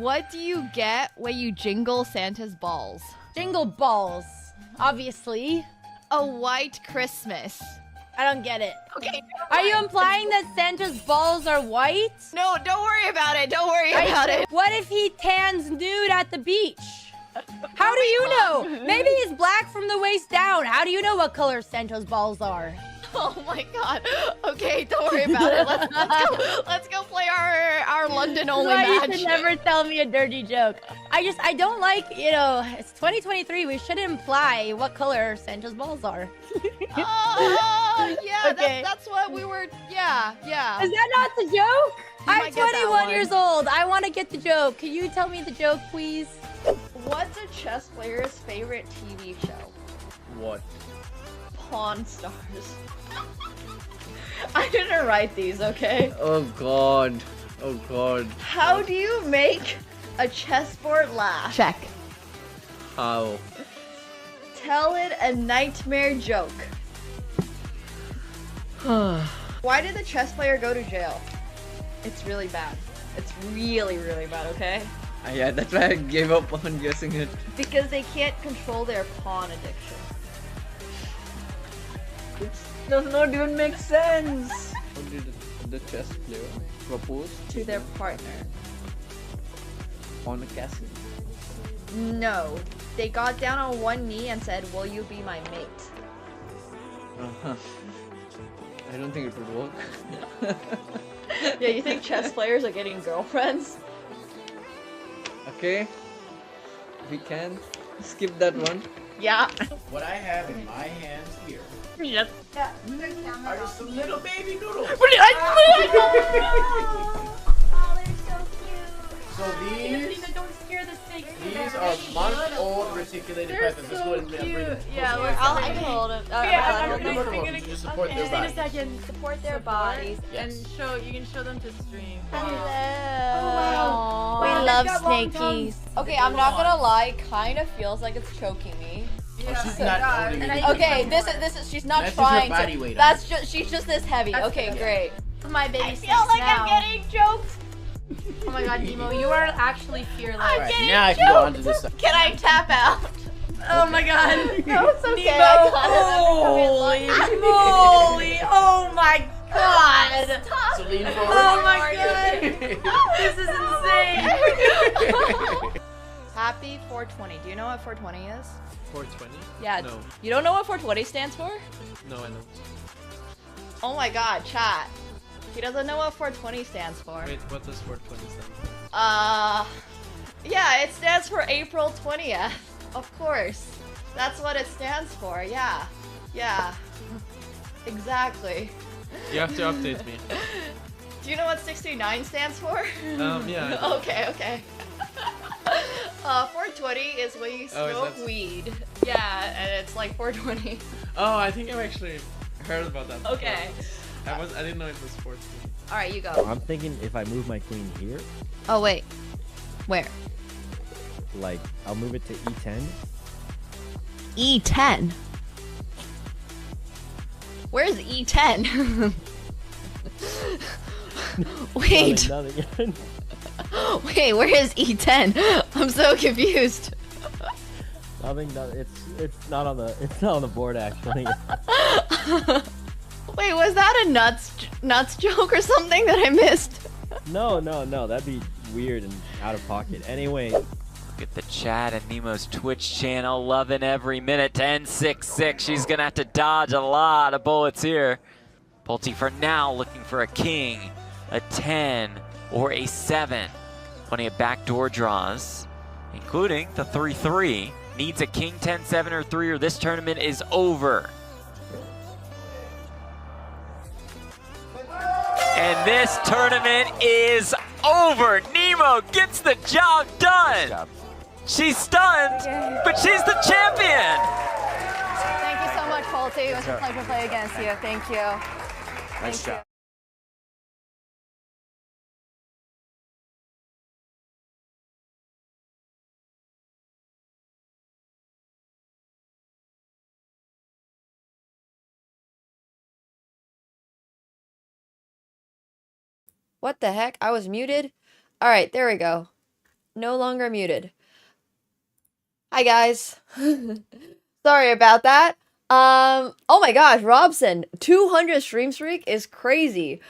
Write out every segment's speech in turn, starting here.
What do you get when you jingle Santa's balls? Jingle balls, obviously. A white Christmas. I don't get it. Okay. Are you implying that Santa's balls are white? No, don't worry about it. Don't worry about it. What if he tans nude at the beach? How do you know? Maybe he's black from the waist down. How do you know what color Santa's balls are? Oh my god. Okay, don't worry about it. Let's go play our London only match. You should never tell me a dirty joke. I don't like, you know, it's 2023. We should imply what color Santa's balls are. Oh, yeah, Okay. that's what we were, yeah. Is that not the joke? I'm might get that 21 one. years old. I want to get the joke. Can you tell me the joke, please? What's a chess player's favorite TV show? What? Pawn Stars. I didn't write these, okay? Oh god. Oh god. How do you make a chessboard laugh? Check. How? Tell it a nightmare joke. Why did the chess player go to jail? It's really bad. It's really, really bad, okay? Yeah, that's why I gave up on guessing it. Because they can't control their pawn addiction. It does not even make sense. How did the chess player propose To their partner. on a castle? No. They got down on one knee and said, "Will you be my mate?" I don't think it would work. Yeah, you think chess players are getting girlfriends? Okay. We can skip that one. Yeah. What I have in my hands here Yep. are just some little baby noodles. So these are month-old reticulated pythons. Let's go ahead and bring them. Yeah, I can hold them. I don't remember them to just support their body. Support their bodies. Yes. You can show them to stream. Hello. We love snakies. Okay, I'm not gonna lie. Kind of feels like it's choking me. Oh, she's not holding it. Okay, this is. She's not That's just her trying body to. weight. That's just. She's just this heavy. Okay, great. My baby I feel like I'm getting choked. Oh my god, Nemo, you are actually fearless. Alright, now I can go on to this side. Can I tap out? Oh my god. No, it's okay. Nemo, I got it. holy moly. Oh my god. So lean forward. Oh my god. This is insane. Happy 420. Do you know what 420 is? 420? Yeah. No. You don't know what 420 stands for? No, I don't. Oh my god, chat. He doesn't know what 420 stands for. Wait, what does 420 stand for? Yeah, it stands for April 20th. Of course. That's what it stands for. Yeah. Yeah. Exactly. You have to update me. Do you know what 69 stands for? Yeah. Okay. 420 is when you smoke that- weed. Yeah, and it's like 420. Oh, I think I've actually heard about that. before. Okay. I didn't know it was 420. Alright, you go. I'm thinking if I move my queen here, Oh, wait. Where? like, I'll move it to e10. E10. Where's E10? Wait. Nothing. Wait, where is E10? I'm so confused. Nothing. It's not on the board actually. Wait, was that a nuts joke or something that I missed? No. That'd be weird and out of pocket. Anyway. Look at the chat and Nemo's Twitch channel, loving every minute. 10-6-6. She's gonna have to dodge a lot of bullets here. Pulte for now looking for a king, a 10, or a 7. Plenty of backdoor draws, including the 3-3. Needs a king, 10, 7, or 3, or this tournament is over. And this tournament is over. Nemo gets the job done. She's stunned, but she's the champion. Thank you so much, Pulte. It was a pleasure to play against you. Thank you. Nice job. What the heck? I was muted? Alright, there we go. no longer muted. Hi guys. Sorry about that. Oh my gosh, Robson, 200 stream streak is crazy.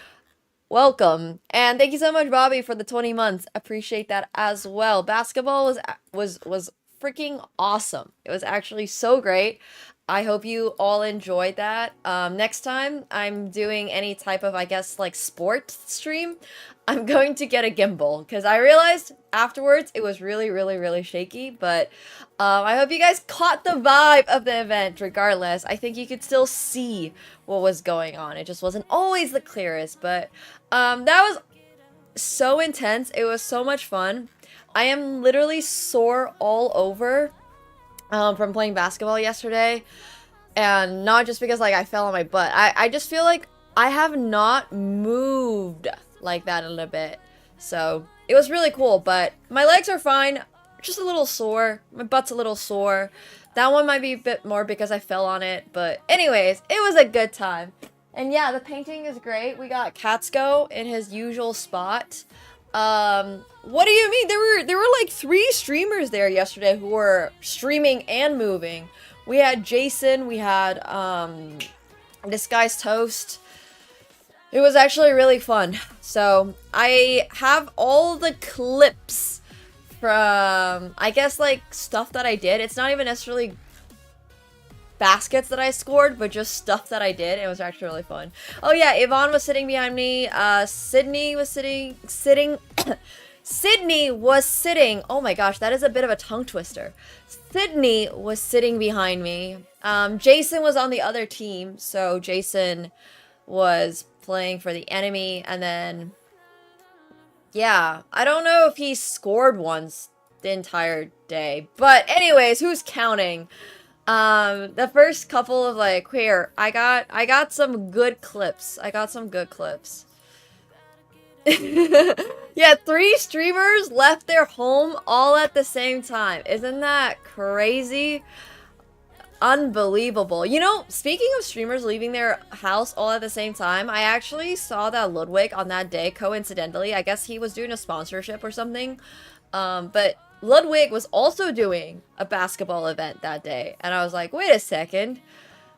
Welcome. And thank you so much, Bobby, for the 20 months. Appreciate that as well. Basketball was freaking awesome. It was actually so great. I hope you all enjoyed that. Next time I'm doing any type of, I guess, like sport stream, I'm going to get a gimbal because I realized afterwards it was really shaky. But I hope you guys caught the vibe of the event regardless. I think you could still see what was going on. It just wasn't always the clearest, but that was so intense. It was so much fun. I am literally sore all over from playing basketball yesterday, and not just because like I fell on my butt. I just feel like I have not moved like that in a bit, so it was really cool. But my legs are fine, just a little sore. My butt's a little sore. That one might be a bit more because I fell on it, but anyways, it was a good time. And yeah, the painting is great. We got Katsko in his usual spot. What do you mean? There were like 3 streamers there yesterday who were streaming and moving. We had Jason, we had this guy's Toast. It was actually really fun. So I have all the clips from, I guess, like stuff that I did. It's not even necessarily baskets that I scored, but just stuff that I did. It was actually really fun. Oh yeah, Yvonne was sitting behind me. Sydney was sitting. Sydney was sitting. Oh my gosh, that is a bit of a tongue twister. Sydney was sitting behind me. Jason was on the other team, so Jason was playing for the enemy, and then yeah, I don't know if he scored once the entire day, but anyways, who's counting? The first couple of like, here, I got some good clips. I got some good clips. Yeah, 3 streamers left their home all at the same time. Isn't that crazy? Unbelievable. You know, speaking of streamers leaving their house all at the same time, I actually saw that Ludwig on that day, coincidentally. I guess he was doing a sponsorship or something. But Ludwig was also doing a basketball event that day. And I was like, wait a second.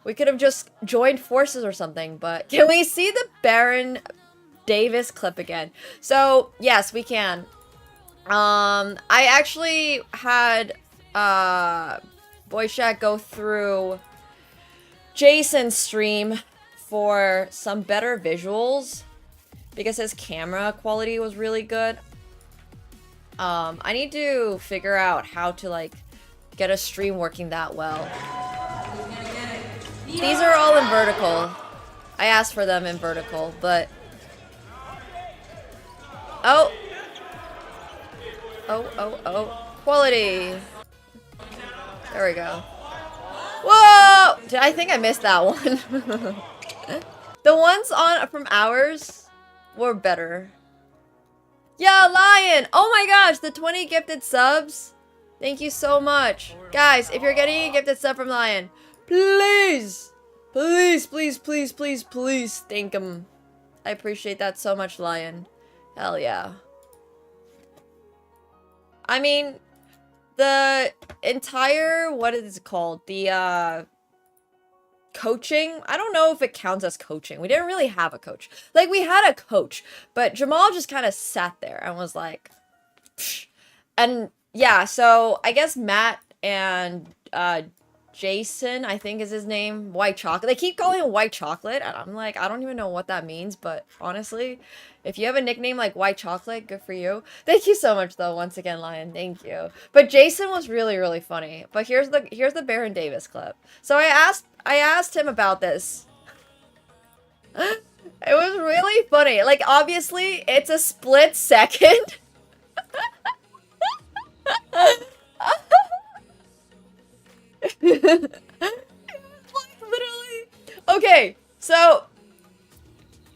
We could have just joined forces or something. But can we see the Baron Davis clip again? So, yes, we can. I actually had Boyshack go through Jason's stream for some better visuals because his camera quality was really good. I need to figure out how to like get a stream working that well. These are all in vertical. I asked for them in vertical, but oh, quality. There we go. Whoa! I think I missed that one. The ones from ours were better. Yeah, Lion! Oh my gosh, the 20 gifted subs. Thank you so much. Guys, if you're getting a gifted sub from Lion, please, please thank him. I appreciate that so much, Lion. Hell yeah. I mean, the entire, what is it called? The, coaching? I don't know if it counts as coaching. We didn't really have a coach. Like, we had a coach, but Jamal just kind of sat there and was like, psh. And yeah, so I guess Matt and, Jason, I think is his name, White Chocolate. They keep calling him White Chocolate, and I'm like, I don't even know what that means, but honestly, if you have a nickname like White Chocolate, good for you. Thank you so much, though, once again, Lion. Thank you. But Jason was really funny. But here's the Baron Davis clip. So I asked him about this. It was really funny. Like, obviously, it's a split second. Like, literally. Okay, so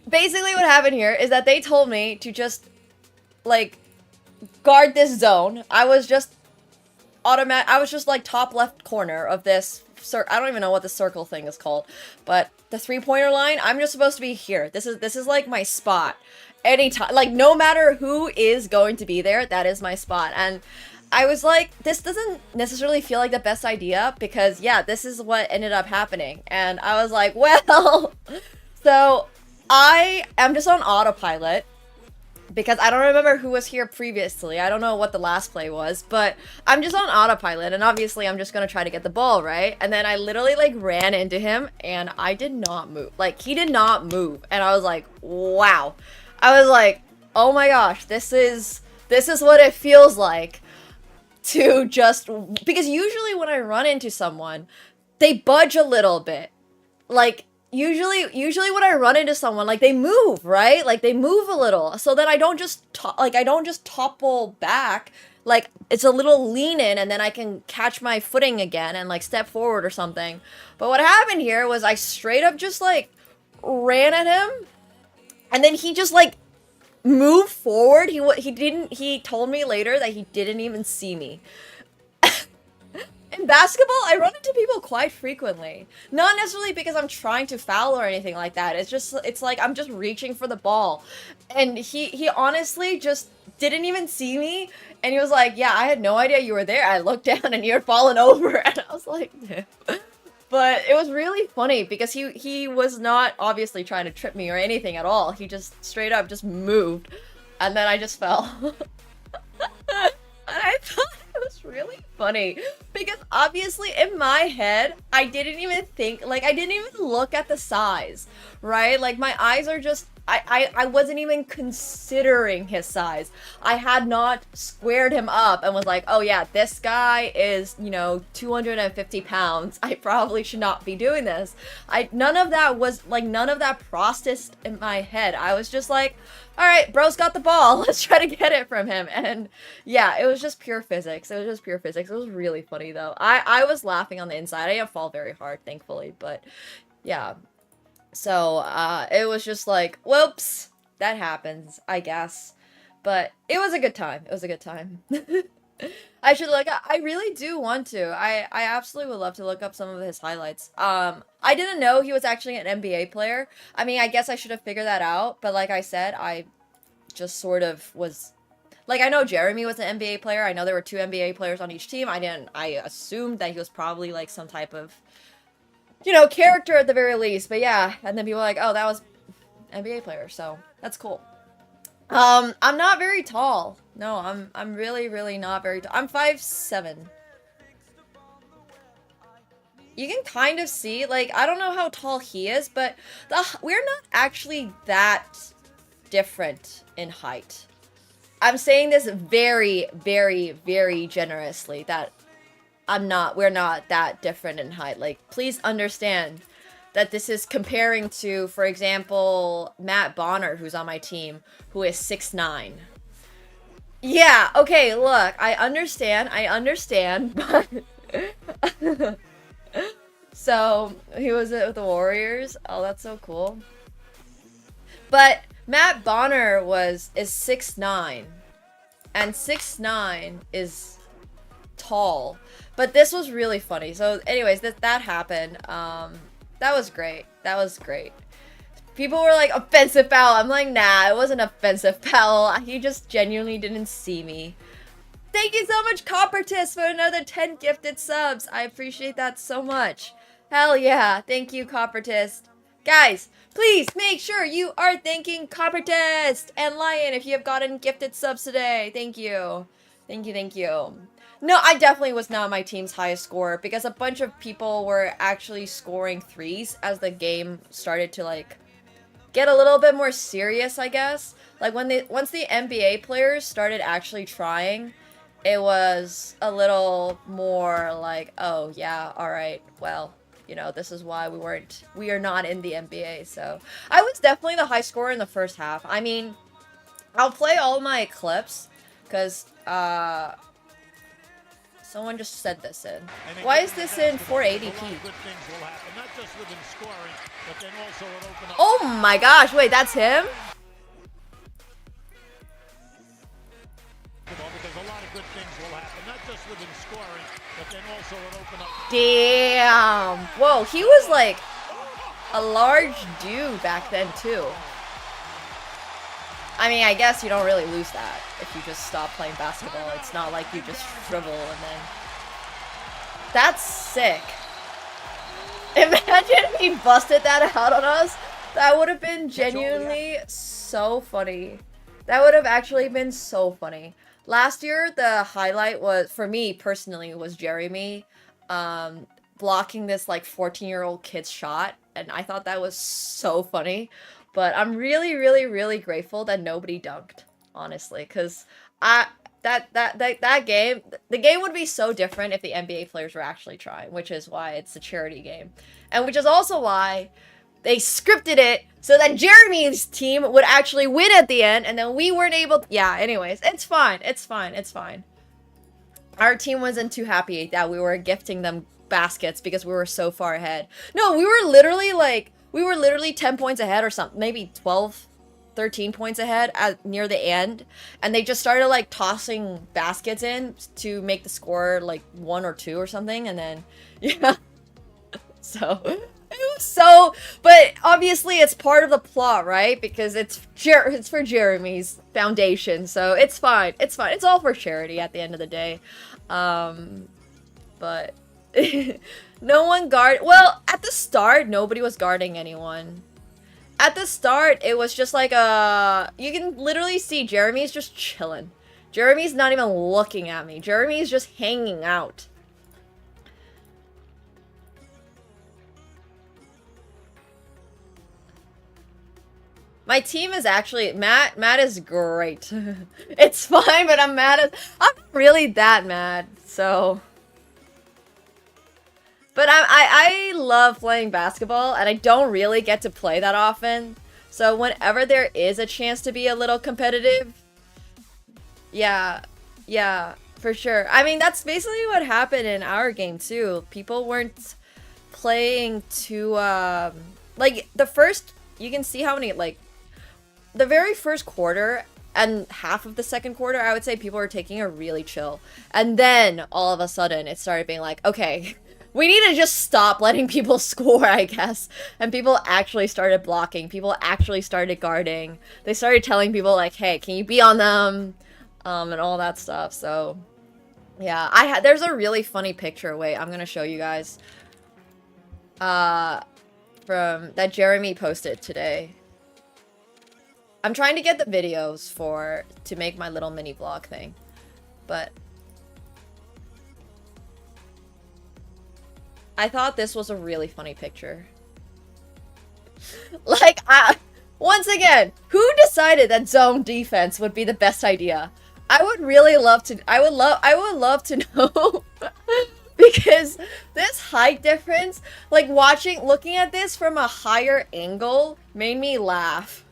basically what happened here is that they told me to just like guard this zone. I was just like top left corner of this I don't even know what the circle thing is called, but the 3-pointer line, I'm just supposed to be here. This is like my spot. anytime, like no matter who is going to be there, that is my spot. And I was like, this doesn't necessarily feel like the best idea because yeah, this is what ended up happening. And I was like, well, so I am just on autopilot because I don't remember who was here previously. I don't know what the last play was, but I'm just on autopilot and obviously I'm just gonna try to get the ball, right? And then I literally like ran into him and I did not move. Like he did not move. And I was like, wow. I was like, oh my gosh, this is what it feels like to just, because usually when I run into someone, they budge a little bit. Like usually when I run into someone, like they move, right? Like they move a little, so that I don't just topple back. Like it's a little lean in, and then I can catch my footing again and like step forward or something. But what happened here was I straight up just like ran at him, and then he just like moved forward. He told me later that he didn't even see me. In basketball, I run into people quite frequently. Not necessarily because I'm trying to foul or anything like that. It's like I'm just reaching for the ball. And he honestly just didn't even see me. And he was like, yeah, I had no idea you were there. I looked down and you had fallen over. And I was like, yeah. But it was really funny because he was not obviously trying to trip me or anything at all. He just straight up just moved. And then I just fell. And I thought it was really funny because obviously in my head, I didn't even think, like I didn't even look at the size, right? Like my eyes are just, I wasn't even considering his size. I had not squared him up and was like, oh yeah, this guy is, 250 pounds. I probably should not be doing this. None of that processed in my head. I was just like, all right, bro's got the ball. Let's try to get it from him. And yeah, it was just pure physics. It was really funny though. I was laughing on the inside. I didn't fall very hard, thankfully, but yeah. So, it was just like, whoops, that happens, I guess. But it was a good time. It was a good time. I should look up, I really do want to. I absolutely would love to look up some of his highlights. I didn't know he was actually an NBA player. I mean, I guess I should have figured that out, but like I said, I just sort of was, like, I know Jeremy was an NBA player. I know there were 2 NBA players on each team. I assumed that he was probably like some type of, character at the very least. But yeah, and then people were like, oh, that was NBA player, so that's cool. I'm not very tall. No, I'm really, really not very tall. I'm 5'7". You can kind of see, like, I don't know how tall he is, but we're not actually that different in height. I'm saying this very, very, very generously, that we're not that different in height. Like, please understand that this is comparing to, for example, Matt Bonner, who's on my team, who is 6'9". Yeah, okay, look, I understand, but... So, he was with the Warriors. Oh, that's so cool. But Matt Bonner is 6'9", and 6'9" is tall. But this was really funny. So, anyways, that happened. That was great. That was great. People were like, offensive foul. I'm like, nah, it wasn't offensive foul. He just genuinely didn't see me. Thank you so much, Coppertis, for another 10 gifted subs. I appreciate that so much. Hell yeah. Thank you, Coppertis. Guys, please make sure you are thanking Coppertis and Lion if you have gotten gifted subs today. Thank you. Thank you, thank you. No, I definitely was not my team's highest scorer because a bunch of people were actually scoring threes as the game started to, like, get a little bit more serious, I guess. Like, once the NBA players started actually trying, it was a little more like, oh, yeah, alright, well, this is why we are not in the NBA, so. I was definitely the high scorer in the first half. I mean, I'll play all my clips, because, someone just said this in. Why is this in 480p? Oh my gosh, wait, that's him? Damn. Whoa, he was like a large dude back then too. I mean, I guess you don't really lose that if you just stop playing basketball. It's not like you just shrivel and then... That's sick. Imagine if he busted that out on us. That would have been genuinely so funny. That would have actually been so funny. Last year, the highlight was, for me personally, was Jeremy blocking this like 14-year-old kid's shot. And I thought that was so funny. But I'm really, really, really grateful that nobody dunked, honestly. Because that game, the game would be so different if the NBA players were actually trying, which is why it's a charity game. And which is also why they scripted it so that Jeremy's team would actually win at the end, and then we weren't able to... Yeah, anyways, it's fine, it's fine, it's fine. Our team wasn't too happy that we were gifting them baskets because we were so far ahead. No, we were literally 10 points ahead or something, maybe 12, 13 points ahead near the end, and they just started like tossing baskets in to make the score like 1 or 2 or something, and then yeah. So, but obviously it's part of the plot, right? Because it's for Jeremy's foundation, so it's fine. It's fine. It's all for charity at the end of the day. But no one well, at the start, nobody was guarding anyone. At the start, it was just like you can literally see Jeremy's just chilling. Jeremy's not even looking at me. Jeremy's just hanging out. My team is actually Matt is great. It's fine, but I'm not really that mad, so. But I love playing basketball, and I don't really get to play that often. So whenever there is a chance to be a little competitive, yeah, for sure. I mean, that's basically what happened in our game too. People weren't playing too like you can see how many like the very first quarter and half of the second quarter, I would say people were taking it really chill. And then all of a sudden it started being like, okay, we need to just stop letting people score, I guess. And people actually started blocking. People actually started guarding. They started telling people like, hey, can you be on them? And all that stuff. So yeah, there's a really funny picture. Wait, I'm gonna show you guys. From that Jeremy posted today. I'm trying to get the videos to make my little mini vlog thing, but I thought this was a really funny picture. Like, once again, who decided that zone defense would be the best idea? I would really love to. I would love to know. Because this height difference, like looking at this from a higher angle, made me laugh.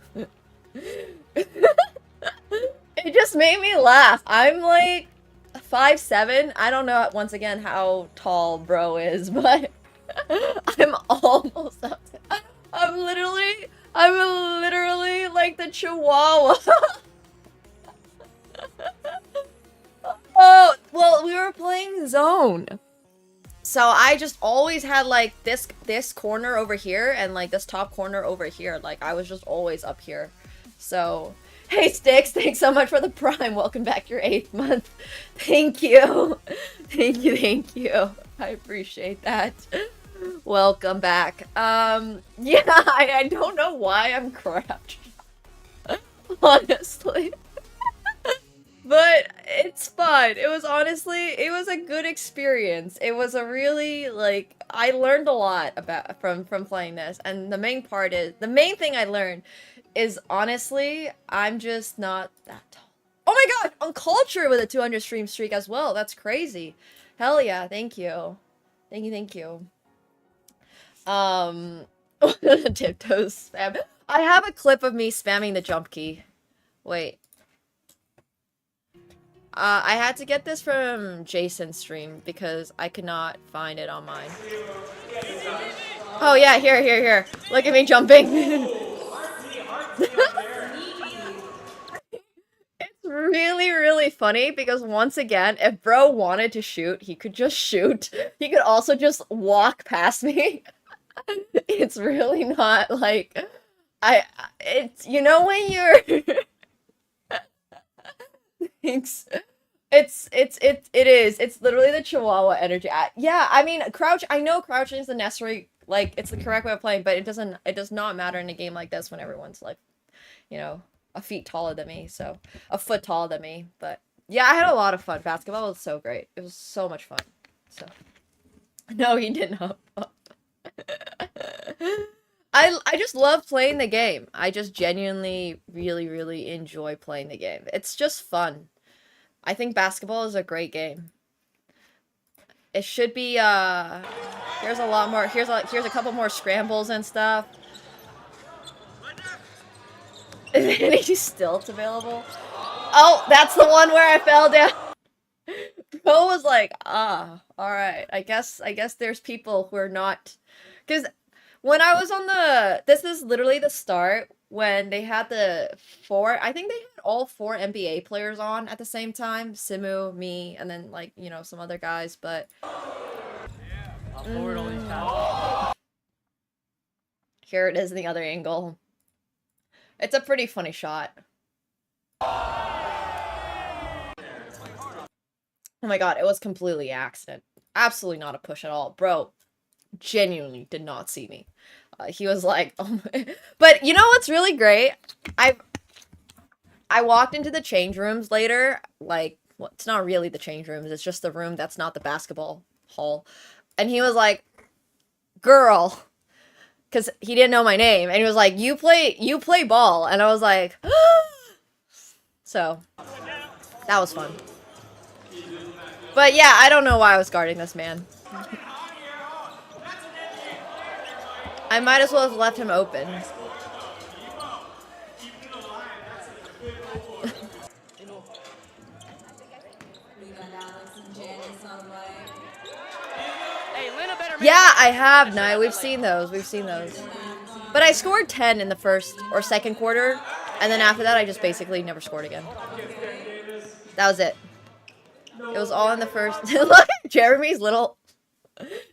It just made me laugh. I'm like 5'7". I don't know once again how tall bro is, but I'm almost up to, I'm literally like the chihuahua. Oh, well, we were playing zone. So I just always had like this corner over here and like this top corner over here. Like I was just always up here. So, hey Sticks, thanks so much for the Prime. Welcome back your 8th month. Thank you. Thank you. I appreciate that. Welcome back. Yeah, I don't know why I'm crouched. Honestly. But it's fun. It was a good experience. It was a really, like, I learned a lot from playing this. And the main thing I learned is, honestly, I'm just not that tall. Oh my god, on Culture with a 200 stream streak as well. That's crazy. Hell yeah, thank you. Thank you. Tiptoes spam. I have a clip of me spamming the jump key. Wait. I had to get this from Jason's stream because I could not find it on mine. Oh yeah, here. Look at me jumping. It's really, really funny because once again, if bro wanted to shoot, he could just shoot. He could also just walk past me. It's really not like it's, you know, when you're Thanks. It's literally the Chihuahua energy. Yeah, I mean, I know crouching is the necessary, like, it's the correct way of playing, but it does not matter in a game like this when everyone's like, you know, a foot taller than me. But yeah, I had a lot of fun. Basketball was so great. It was so much fun. So no, he did not. I just love playing the game. I just genuinely really enjoy playing the game. It's just fun. I think basketball is a great game. It should be here's a lot more, here's a couple more scrambles and stuff. Is any stilt available? Oh, that's the one where I fell down. Bro was like, alright. I guess there's people who are not, because when I was on this is literally the start when they had I think they had all 4 NBA players on at the same time. Simu, me, and then, like, you know, some other guys, but... Here it is in the other angle. It's a pretty funny shot. Oh my god, it was completely accident. Absolutely not a push at all. Bro genuinely did not see me. He was like, oh my... But you know what's really great? I walked into the change rooms later, like, well, it's not really the change rooms, it's just the room that's not the basketball hall. And he was like, girl, because he didn't know my name, and he was like, you play ball, and I was like, so, that was fun. But yeah, I don't know why I was guarding this man. I might as well have left him open. Yeah, I have, Nye. We've seen those. But I scored 10 in the first or second quarter, and then after that, I just basically never scored again. That was it. It was all in the first. Look at Jeremy's little...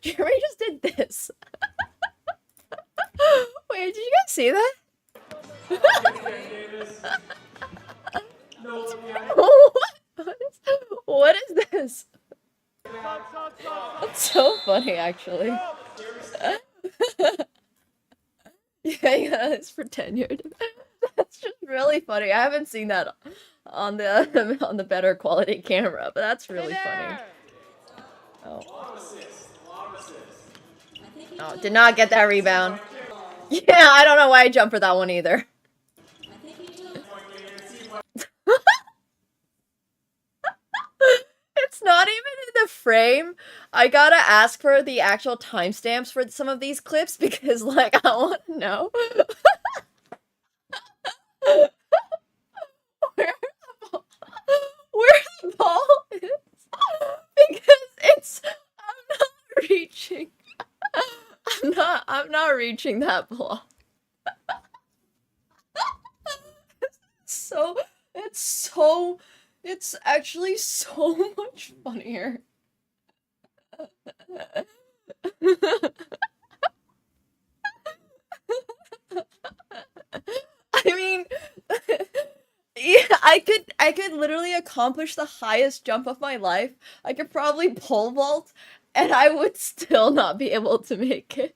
Jeremy just did this. Wait, did you guys see that? What is this? That's so funny, actually. Yeah, it's for tenured. That's just really funny. I haven't seen that on the better quality camera, but that's really funny. Oh. Oh, did not get that rebound. Yeah, I don't know why I jumped for that one either. It's not even in the frame. I gotta ask for the actual timestamps for some of these clips because, like, I want to know where the ball is. Because I'm not reaching. I'm not reaching that ball. It's actually so much funnier. I mean, yeah, I could literally accomplish the highest jump of my life. I could probably pole vault, and I would still not be able to make it.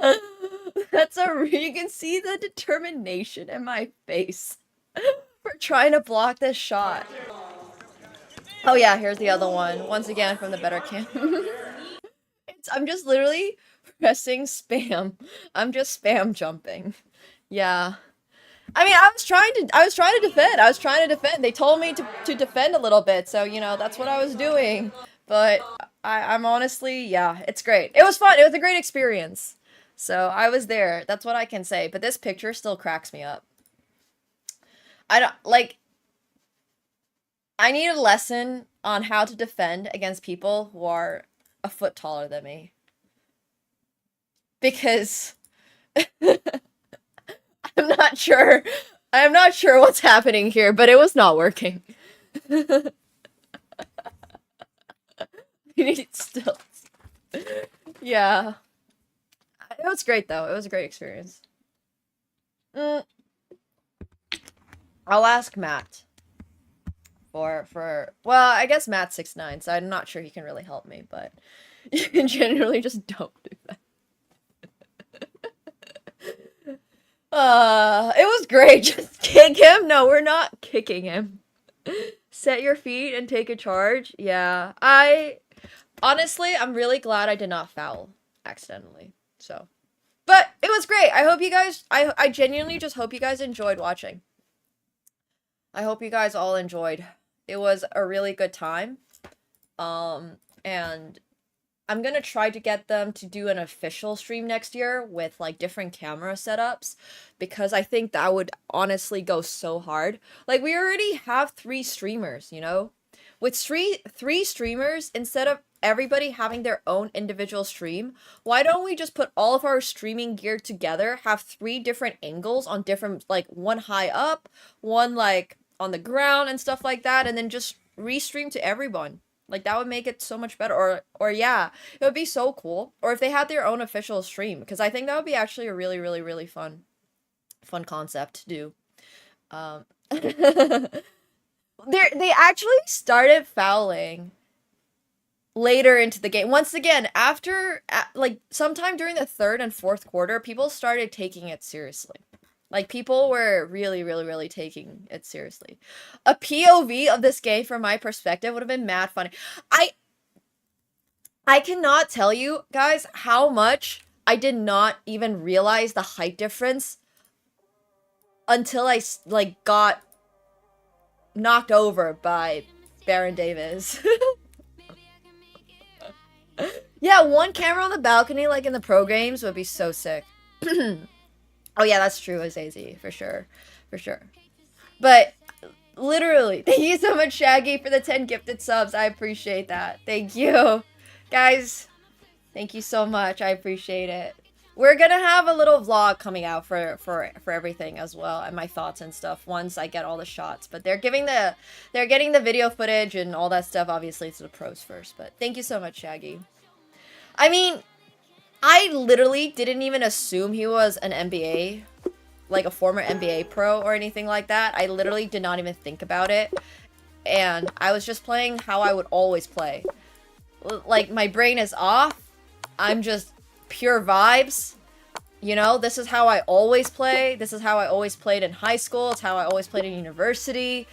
You can see the determination in my face for trying to block this shot. Oh yeah, here's the other one. Once again from the better cam. I'm just literally pressing spam. I'm just spam jumping. Yeah. I mean, I was trying to defend. They told me to defend a little bit, so, you know, that's what I was doing. But I'm honestly, yeah, it's great. It was fun. It was a great experience. So I was there. That's what I can say. But this picture still cracks me up. I need a lesson on how to defend against people who are a foot taller than me. Because I'm not sure what's happening here, but it was not working. You need stilts. Yeah. It was great, though. It was a great experience. I'll ask Matt. Well, I guess Matt's 6'9", so I'm not sure he can really help me, but you can generally just don't do that. It was great. Just kick him? No, we're not kicking him. Set your feet and take a charge. Yeah, honestly, I'm really glad I did not foul accidentally. So, but it was great. I hope you guys, I genuinely just hope you guys enjoyed watching. I hope you guys all enjoyed. It was a really good time. And I'm gonna try to get them to do an official stream next year with like different camera setups, because I think that would honestly go so hard. Like, we already have 3 streamers, you know? With three streamers, instead of everybody having their own individual stream, why don't we just put all of our streaming gear together, have 3 different angles on different, like, one high up, one like on the ground and stuff like that, and then just restream to everyone. Like, that would make it so much better. Or yeah, it would be so cool. Or if they had their own official stream, because I think that would be actually a really, really, really fun concept to do. They actually started fouling later into the game. Once again, after, like, sometime during the 3rd and 4th quarter, people started taking it seriously. Like, people were really, really, really taking it seriously. A POV of this game, from my perspective, would have been mad funny. I cannot tell you, guys, how much I did not even realize the height difference until I, like, got knocked over by Baron Davis. Yeah, one camera on the balcony, like in the pro games, would be so sick. Oh yeah, that's true, Azazi, for sure. For sure. But, literally, thank you so much, Shaggy, for the 10 gifted subs. I appreciate that. Thank you. Guys, thank you so much. I appreciate it. We're gonna have a little vlog coming out for everything as well, and my thoughts and stuff once I get all the shots. But they're getting the video footage and all that stuff, obviously, to the pros first. But thank you so much, Shaggy. I mean, I literally didn't even assume he was an NBA, like a former NBA pro or anything like that. I literally did not even think about it. And I was just playing how I would always play. Like, my brain is off. I'm just pure vibes. You know, this is how I always play. This is how I always played in high school. It's how I always played in university.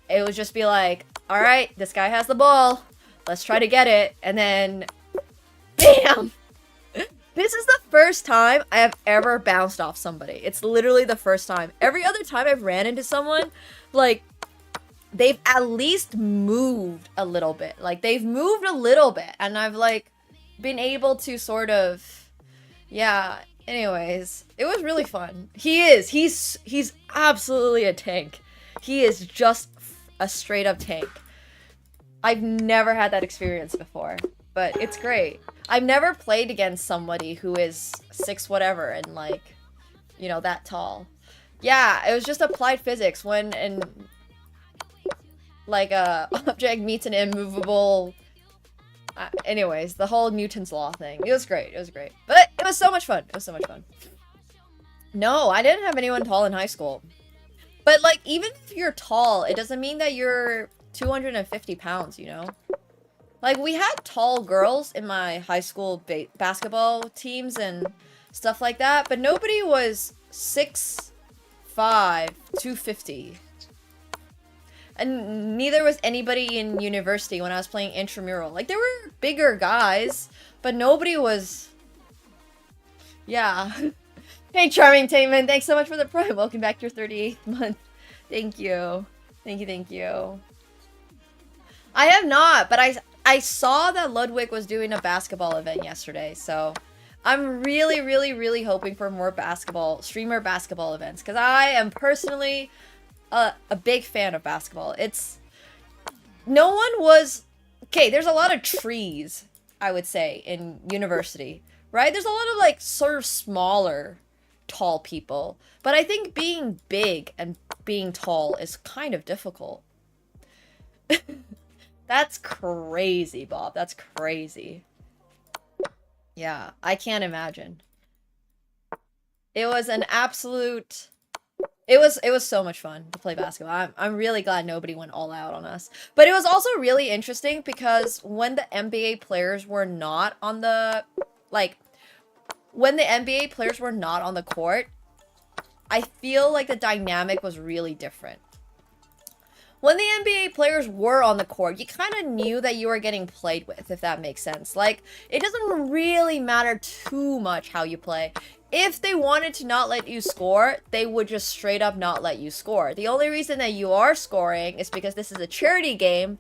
It would just be like, all right, this guy has the ball. Let's try to get it. And then, bam! This is the first time I have ever bounced off somebody. It's literally the first time. Every other time I've ran into someone, like, they've at least moved a little bit. Like, they've moved a little bit. And I've, like, been able to sort of... Yeah, anyways. It was really fun. He's absolutely a tank. He is just a straight-up tank. I've never had that experience before. But it's great. I've never played against somebody who is 6 whatever and, like, you know, that tall. Yeah, it was just applied physics when like a object meets an immovable. Anyways, the whole Newton's law thing. It was great. It was great. But it was so much fun. It was so much fun. No, I didn't have anyone tall in high school. But, like, even if you're tall, it doesn't mean that you're 250 pounds, you know? Like, we had tall girls in my high school basketball teams and stuff like that, but nobody was 6'5", 250. And neither was anybody in university when I was playing intramural. Like, there were bigger guys, but nobody was... Yeah. Hey, Charming Tainman, thanks so much for the prime. Welcome back to your 38th month. Thank you. Thank you, thank you. I have not, but I saw that Ludwig was doing a basketball event yesterday, so I'm really, really, really hoping for more streamer basketball events, because I am personally a big fan of basketball. No one was... Okay, there's a lot of trees, I would say, in university, right? There's a lot of, like, sort of smaller, tall people, but I think being big and being tall is kind of difficult. That's crazy, Bob. That's crazy. Yeah, I can't imagine. It was an absolute It was so much fun to play basketball. I'm really glad nobody went all out on us. But it was also really interesting because when the NBA players were not on the when the NBA players were not on the court, I feel like the dynamic was really different. When the NBA players were on the court, you kind of knew that you were getting played with, if that makes sense. Like, it doesn't really matter too much how you play. If they wanted to not let you score, they would just straight up not let you score. The only reason that you are scoring is because this is a charity game,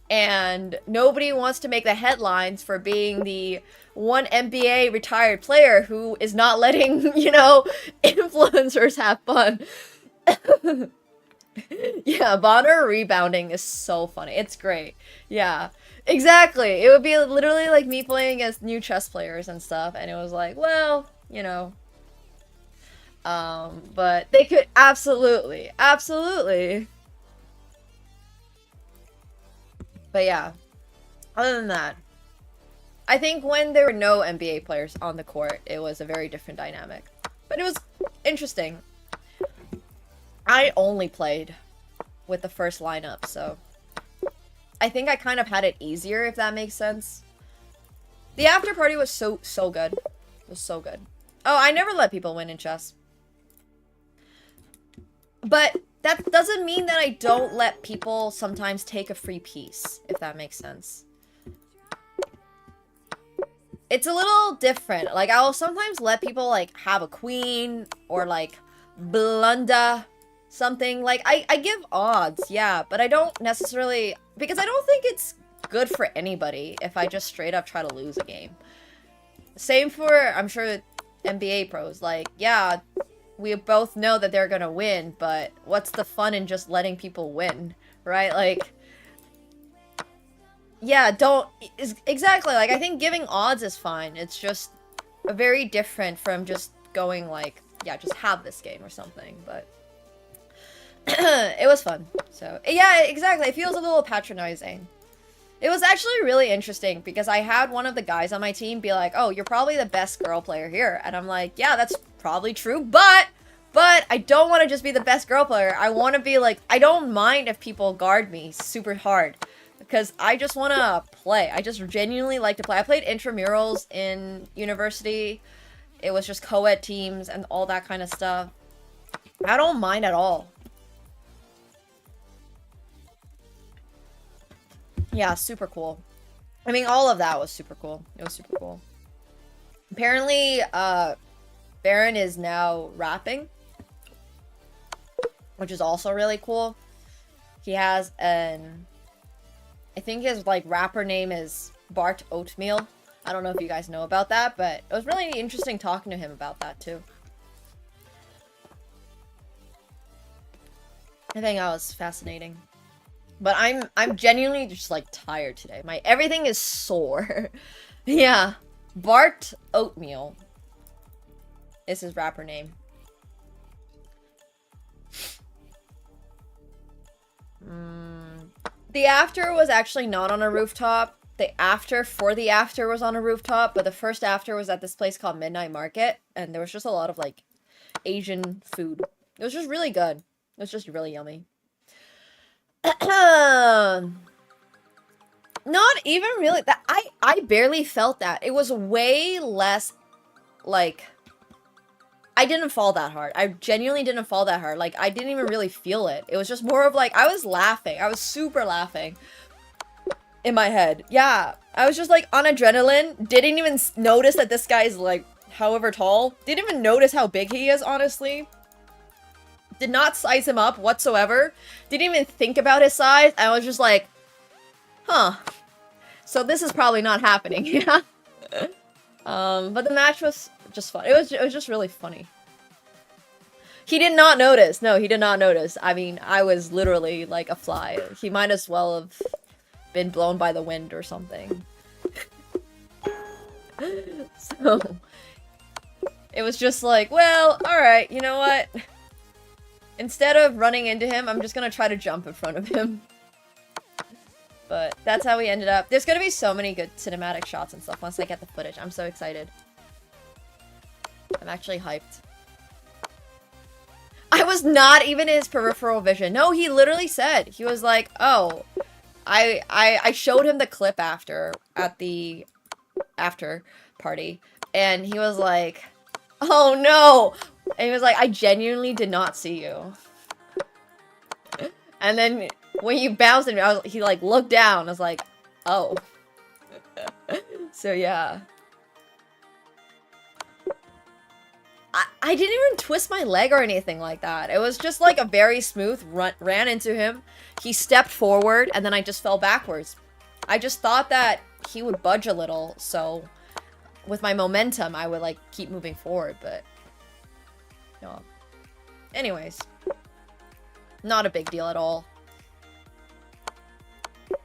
and nobody wants to make the headlines for being the one NBA retired player who is not letting, you know, influencers have fun. Yeah, Bonner rebounding is so funny. It's great. Yeah, exactly. It would be literally like me playing as new chess players and stuff, and it was like, well, you know. But they could absolutely. But yeah, other than that, I think when there were no NBA players on the court, it was a very different dynamic. But it was interesting. I only played with the first lineup, so I think I kind of had it easier, if that makes sense. The after party was so good. It was so good. Oh, I never let people win in chess. But that doesn't mean that I don't let people sometimes take a free piece, if that makes sense. It's a little different. Like, I'll sometimes let people, like, have a queen or, like, blunder something. Like, I give odds, yeah, but I don't necessarily... Because I don't think it's good for anybody if I just straight up try to lose a game. Same for, I'm sure, NBA pros. Like, yeah, we both know that they're gonna win, but what's the fun in just letting people win, right? Like, yeah, don't... Exactly, like, I think giving odds is fine. It's just very different from just going, like, yeah, just have this game or something, but... It was fun. So, yeah, exactly. It feels a little patronizing. It was actually really interesting because I had one of the guys on my team be like, oh, you're probably the best girl player here. And I'm like, yeah, that's probably true, but I don't want to just be the best girl player. I want to be like, I don't mind if people guard me super hard because I just want to play. I just genuinely like to play. I played intramurals in university. It was just co-ed teams and all that kind of stuff. I don't mind at all. Yeah, super cool. I mean, all of that was super cool. It was super cool. Apparently, Baron is now rapping, which is also really cool. He has an... I think his, like, rapper name is Bart Oatmeal. I don't know if you guys know about that, but it was really interesting talking to him about that, too. I think that was fascinating. But I'm genuinely just, like, tired today. Everything is sore. Yeah. Bart Oatmeal is his rapper name. The after was actually not on a rooftop. The after for the after was on a rooftop, but the first after was at this place called Midnight Market, and there was just a lot of, like, Asian food. It was just really good. It was just really yummy. Not even really that. I barely felt that. It was way less, like, I didn't fall that hard. I genuinely didn't fall that hard. Like, I didn't even really feel it. It was just more of like, I was laughing. I was super laughing in my head. Yeah, I was just like on adrenaline. Didn't even notice that this guy's like however tall. Didn't even notice how big he is, honestly. Did not size him up whatsoever. Didn't even think about his size. I was just like, huh. So this is probably not happening, yeah. But the match was just fun. It was just really funny. He did not notice. No, he did not notice. I mean, I was literally like a fly. He might as well have been blown by the wind or something. So, it was just like, well, alright, you know what? Instead of running into him, I'm just gonna try to jump in front of him. But that's how we ended up. There's gonna be so many good cinematic shots and stuff once I get the footage. I'm so excited. I'm actually hyped. I was was not even his peripheral vision. No, he literally said, he was like, oh, I showed him the clip after, at the after party, and he was like, oh no, and he was like, I genuinely did not see you. And then when you bounced at me, he like looked down. I was like, oh. So yeah. I didn't even twist my leg or anything like that. It was just like a very smooth run, ran into him. He stepped forward and then I just fell backwards. I just thought that he would budge a little, so with my momentum I would like keep moving forward, but no. Anyways, not a big deal at all.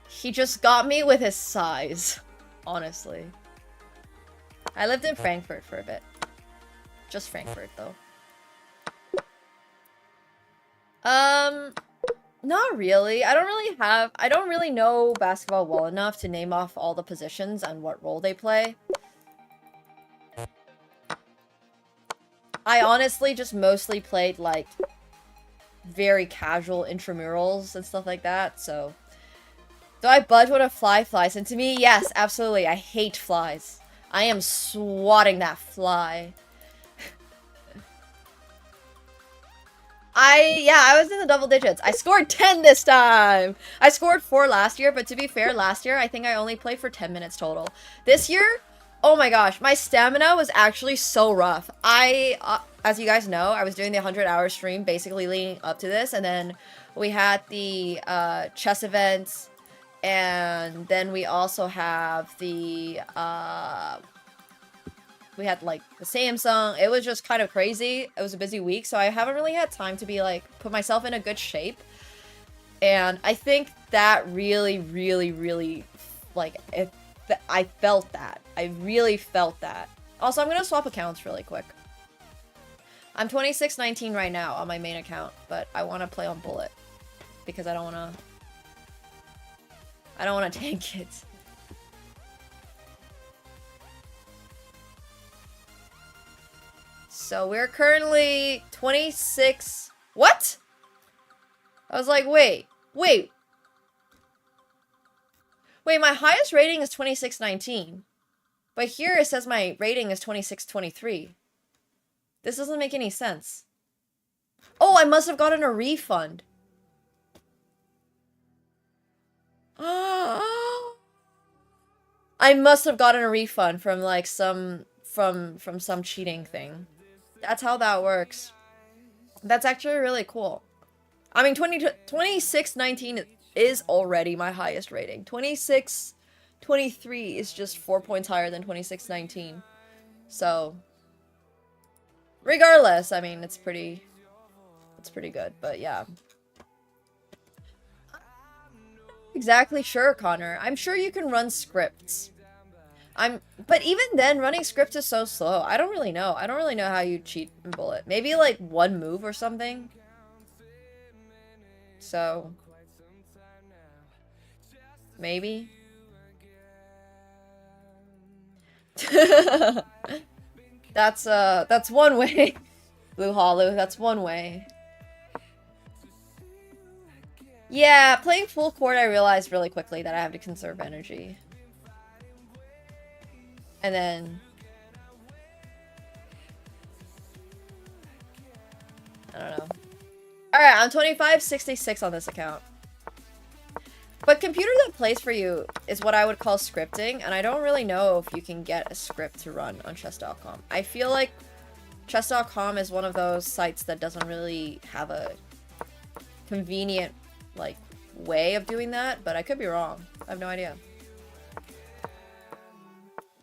He just got me with his size, honestly. I lived in Frankfurt for a bit. Just Frankfurt, though. Not really. I don't really know basketball well enough to name off all the positions and what role they play. I honestly just mostly played, like, very casual intramurals and stuff like that, so... Do I budge when a fly flies into me? Yes, absolutely. I hate flies. I am swatting that fly. I was in the double digits. I scored 10 this time! I scored 4 last year, but to be fair, last year, I think I only played for 10 minutes total. This year, oh my gosh, my stamina was actually so rough. As you guys know, I was doing the 100-hour stream basically leading up to this, and then we had the chess events, and then we also have the, we had, like, the Samsung. It was just kind of crazy. It was a busy week, so I haven't really had time to be, like, put myself in a good shape. And I think that really, like, I felt that. I really felt that. Also, I'm gonna swap accounts really quick. I'm 2619 right now on my main account, but I want to play on Bullet. Because I don't want to tank it. So we're currently 26... What? I was like, wait, my highest rating is 2619. But here it says my rating is 2623. This doesn't make any sense. Oh, I must have gotten a refund. I must have gotten a refund from like some some cheating thing. That's how that works. That's actually really cool. I mean, 2619 is already my highest rating. 2623 is just 4 points higher than 2619. So, regardless, I mean, it's pretty good, but yeah. Exactly sure, Connor. I'm sure you can run scripts. But even then, running scripts is so slow. I don't really know. I don't really know how you cheat in Bullet. Maybe like one move or something. So, maybe. That's one way. Blue Hollow, that's one way. Yeah, playing full court, I realized really quickly that I have to conserve energy. And then... I don't know. Alright, I'm 2566 on this account. But computer that plays for you is what I would call scripting, and I don't really know if you can get a script to run on chess.com. I feel like chess.com is one of those sites that doesn't really have a convenient, like, way of doing that, but I could be wrong. I have no idea.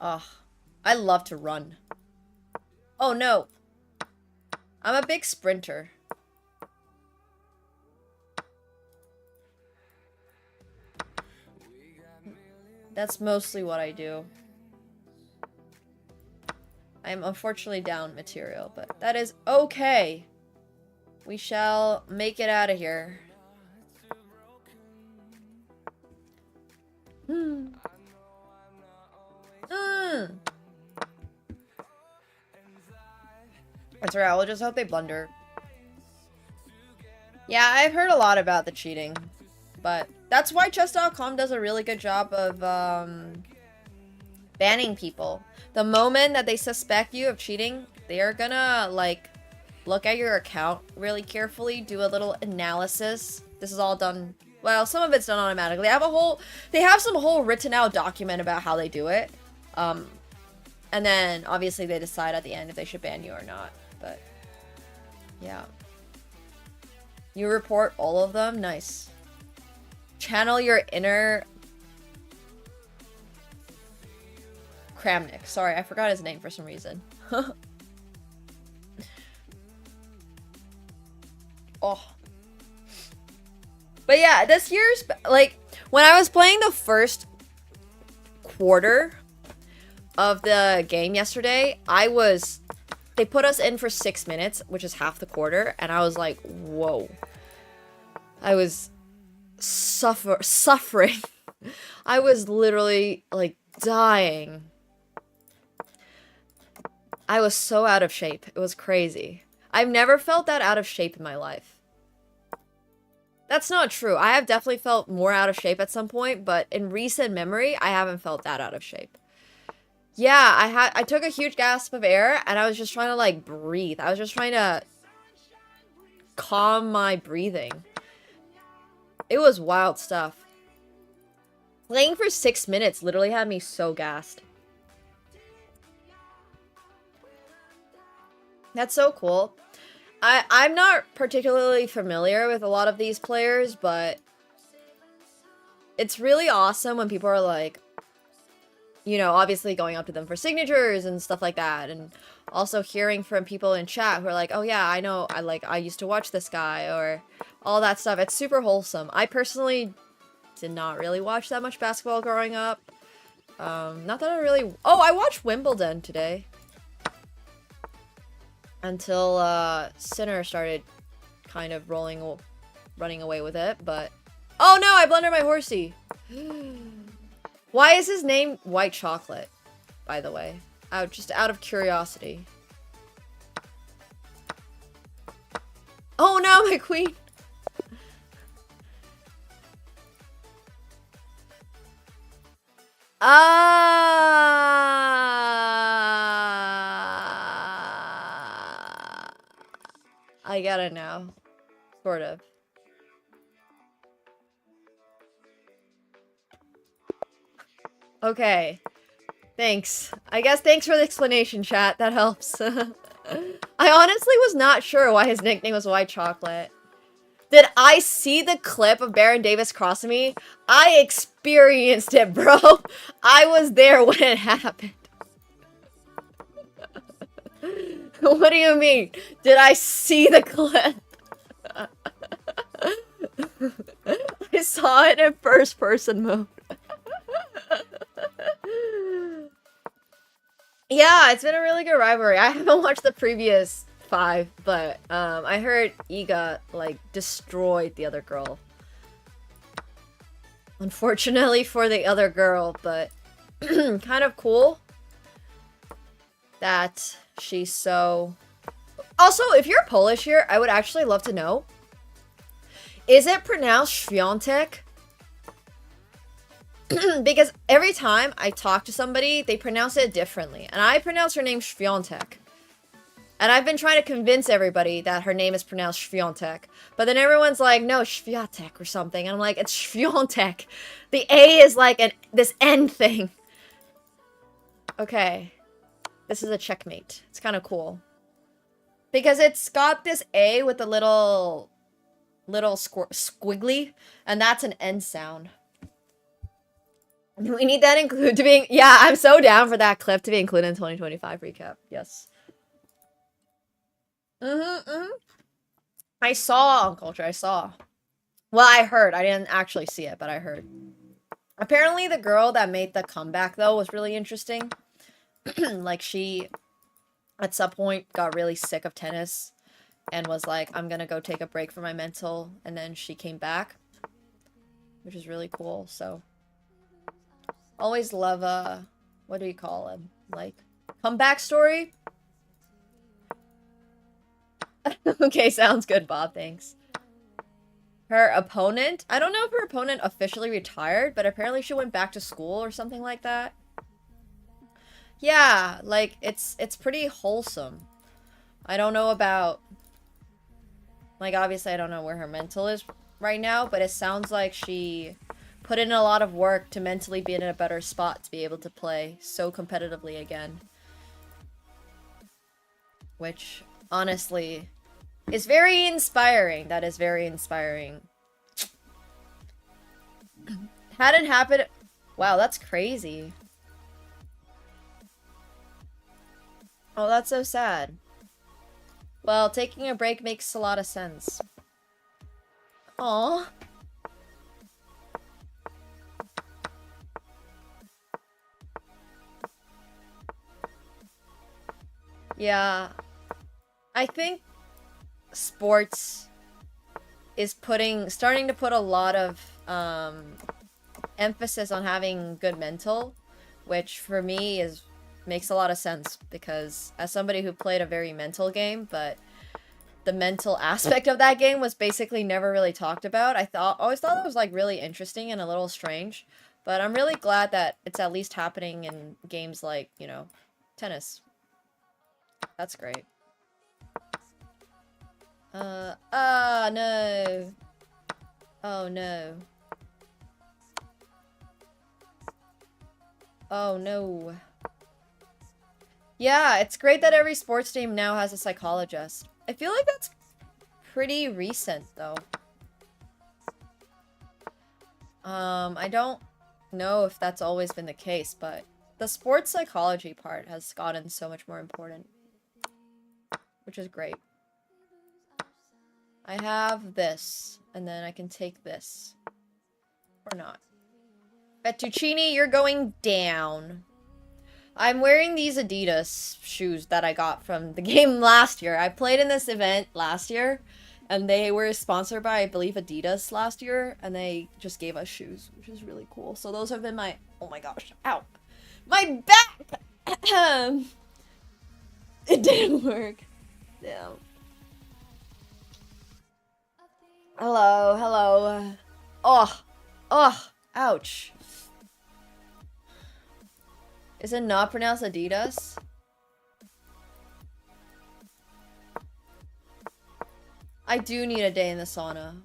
Ugh. I love to run. Oh no. I'm a big sprinter. That's mostly what I do. I'm unfortunately down material, but that is okay. We shall make it out of here. That's right, I'll just hope they blunder. Yeah, I've heard a lot about the cheating, but that's why chess.com does a really good job of banning people. The moment that they suspect you of cheating, they're gonna like look at your account really carefully, do a little analysis. This is all done, well, some of it's done automatically. They have some whole written out document about how they do it. And then obviously they decide at the end if they should ban you or not. But yeah. You report all of them? Nice. Channel your inner Kramnik. Sorry, I forgot his name for some reason. Oh. But yeah, this year's, like, when I was playing the first quarter of the game yesterday, they put us in for 6 minutes, which is half the quarter, and I was like, whoa. I was suffering. I was literally, like, dying. I was so out of shape. It was crazy. I've never felt that out of shape in my life. That's not true. I have definitely felt more out of shape at some point, but in recent memory, I haven't felt that out of shape. Yeah, I took a huge gasp of air, and I was just trying to, like, breathe. I was just trying to calm my breathing. It was wild stuff. Playing for 6 minutes literally had me so gassed. That's so cool. I'm not particularly familiar with a lot of these players, but it's really awesome when people are like, you know, obviously going up to them for signatures and stuff like that, and also hearing from people in chat who are like, oh yeah, I know, I used to watch this guy, or all that stuff. It's super wholesome. I personally did not really watch that much basketball growing up. Not that I really... Oh, I watched Wimbledon today. Until, Sinner started kind of running away with it, but... Oh no, I blundered my horsey! Why is his name White Chocolate, by the way? Just out of curiosity. Oh no, my queen! I gotta know. Sort of. Okay. Thanks. I guess thanks for the explanation, chat. That helps. I honestly was not sure why his nickname was White Chocolate. Did I see the clip of Baron Davis crossing me? I experienced it, bro. I was there when it happened. What do you mean? Did I see the clip? I saw it in first person mode. Yeah, it's been a really good rivalry. I haven't watched the previous 5, but I heard Iga like destroyed the other girl. Unfortunately for the other girl, but kind of cool that she's so... Also, if you're Polish here, I would actually love to know, is it pronounced Świątek? Because every time I talk to somebody, they pronounce it differently. And I pronounce her name Świątek. And I've been trying to convince everybody that her name is pronounced Świątek. But then everyone's like, no, Świątek or something. And I'm like, it's Świątek. The A is like this N thing. Okay. This is a checkmate. It's kind of cool. Because it's got this A with a little squiggly. And that's an N sound. We need that include to be... Yeah, I'm so down for that clip to be included in 2025 recap. Yes. I saw on Culture. I saw. Well, I heard. I didn't actually see it, but I heard. Apparently, the girl that made the comeback, though, was really interesting. Like, she, at some point, got really sick of tennis and was like, I'm gonna go take a break for my mental. And then she came back, which is really cool, so... Always love what do you call him? Like, comeback story? Okay, sounds good, Bob, thanks. her opponent, I don't know if her opponent officially retired, but apparently she went back to school or something like that. Yeah, like, it's pretty wholesome. I don't know about... Like, obviously I don't know where her mental is right now, but it sounds like she put in a lot of work to mentally be in a better spot to be able to play so competitively again. Which, honestly, is very inspiring. That is very inspiring. Hadn't happened... Wow, that's crazy. Oh, that's so sad. Well, taking a break makes a lot of sense. Aww. Yeah. I think sports is starting to put a lot of emphasis on having good mental, which for me makes a lot of sense because as somebody who played a very mental game, but the mental aspect of that game was basically never really talked about. Always thought it was like really interesting and a little strange, but I'm really glad that it's at least happening in games like, you know, tennis. That's great. No. Oh no. Oh no. Yeah, it's great that every sports team now has a psychologist. I feel like that's pretty recent, though. I don't know if that's always been the case, but the sports psychology part has gotten so much more important. Which is great. I have this, and then I can take this. Or not. Fettuccine, you're going down. I'm wearing these Adidas shoes that I got from the game last year. I played in this event last year, and they were sponsored by, I believe, Adidas last year, and they just gave us shoes, which is really cool. So those have been my... Oh my gosh. Ow. My back! It didn't work. Damn. Hello, hello. Oh. Oh. Ouch. Is it not pronounced Adidas? I do need a day in the sauna,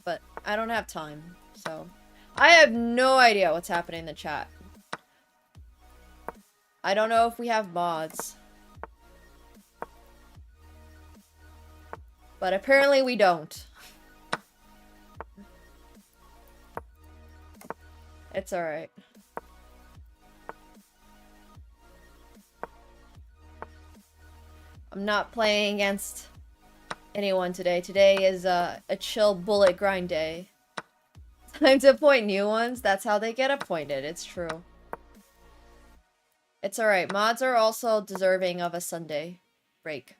but I don't have time, so... I have no idea what's happening in the chat. I don't know if we have mods. But apparently we don't. It's alright. I'm not playing against anyone today. Today is a chill bullet grind day. Time to appoint new ones. That's how they get appointed. It's true. It's alright. Mods are also deserving of a Sunday break.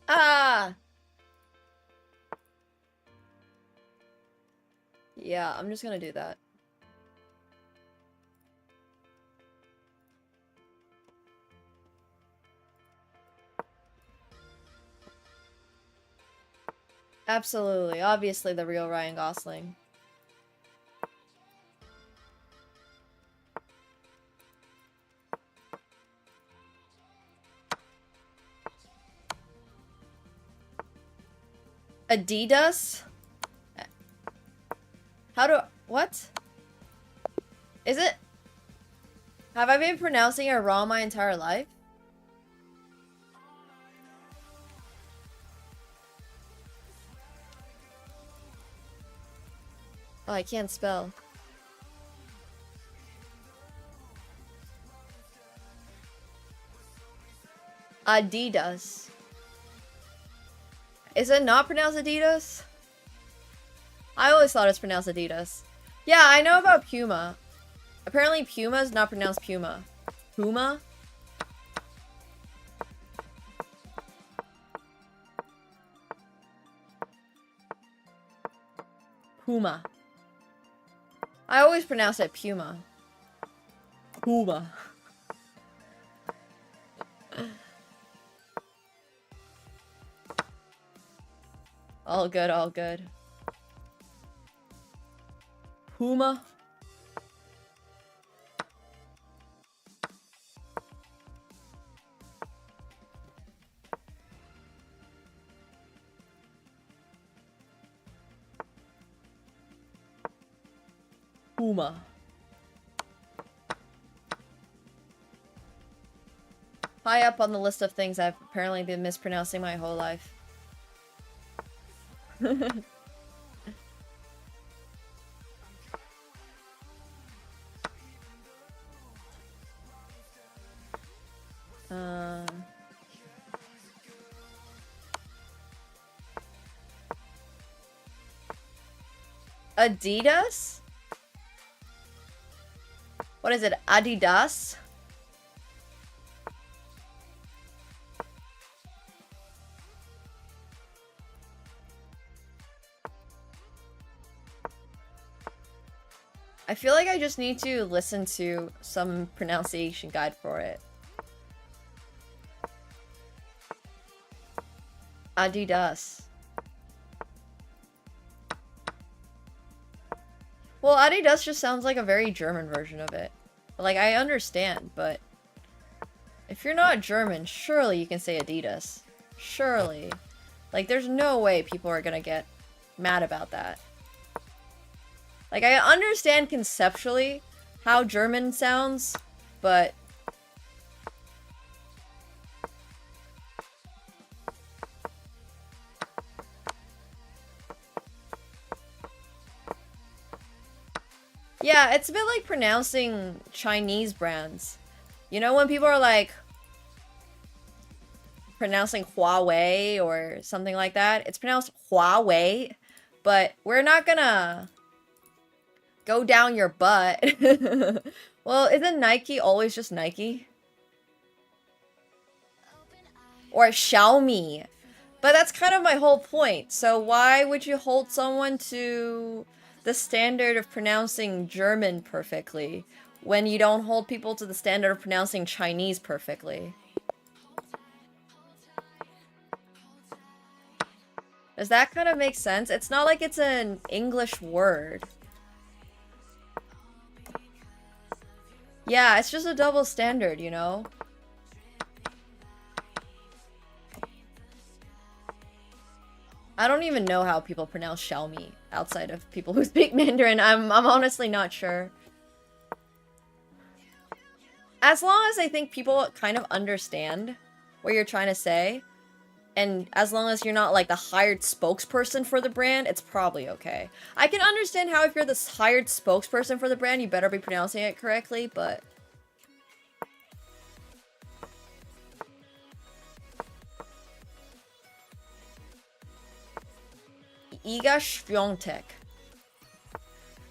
Ah! Yeah, I'm just gonna do that. Absolutely. Obviously the real Ryan Gosling. Adidas? How do... What? Is it... Have I been pronouncing it wrong my entire life? Oh, I can't spell. Adidas. Is it not pronounced Adidas? I always thought it's pronounced Adidas. Yeah, I know about Puma. Apparently Puma is not pronounced Puma. Puma? Puma. I always pronounce it Puma. Puma. All good, all good. Puma. Puma. High up on the list of things I've apparently been mispronouncing my whole life. Adidas? What is it? Adidas? I feel like I just need to listen to some pronunciation guide for it. Adidas. Well, Adidas just sounds like a very German version of it. Like, I understand, but if you're not German, surely you can say Adidas. Surely. Like, there's no way people are gonna get mad about that. Like, I understand conceptually how German sounds, but... yeah, it's a bit like pronouncing Chinese brands. You know when people are like... pronouncing Huawei or something like that? It's pronounced Huawei, but we're not gonna... go down your butt. Well, isn't Nike always just Nike? Or Xiaomi. But that's kind of my whole point. So why would you hold someone to the standard of pronouncing German perfectly when you don't hold people to the standard of pronouncing Chinese perfectly? Does that kind of make sense? It's not like it's an English word. Yeah, it's just a double standard, you know? I don't even know how people pronounce Xiaomi outside of people who speak Mandarin. I'm honestly not sure. As long as I think people kind of understand what you're trying to say, and as long as you're not like the hired spokesperson for the brand, it's probably okay. I can understand how if you're the hired spokesperson for the brand, you better be pronouncing it correctly, but... Iga Świątek.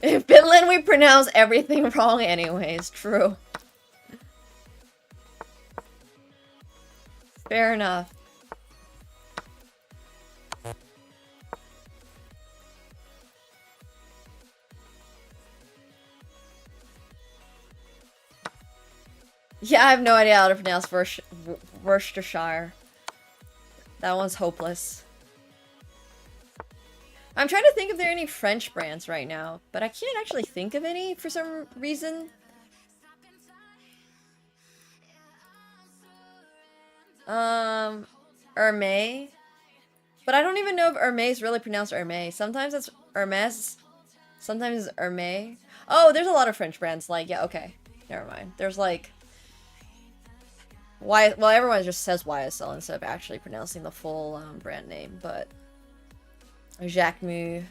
In Finland, we pronounce everything wrong anyways. True. Fair enough. Yeah, I have no idea how to pronounce Worcestershire. That one's hopeless. I'm trying to think if there are any French brands right now, but I can't actually think of any for some reason. Hermès. But I don't even know if Hermès is really pronounced Hermès. Sometimes it's Hermès, sometimes it's Hermès. Oh, there's a lot of French brands, like, yeah, okay. Never mind. There's like... well, everyone just says YSL instead of actually pronouncing the full brand name, but... Jacquemus.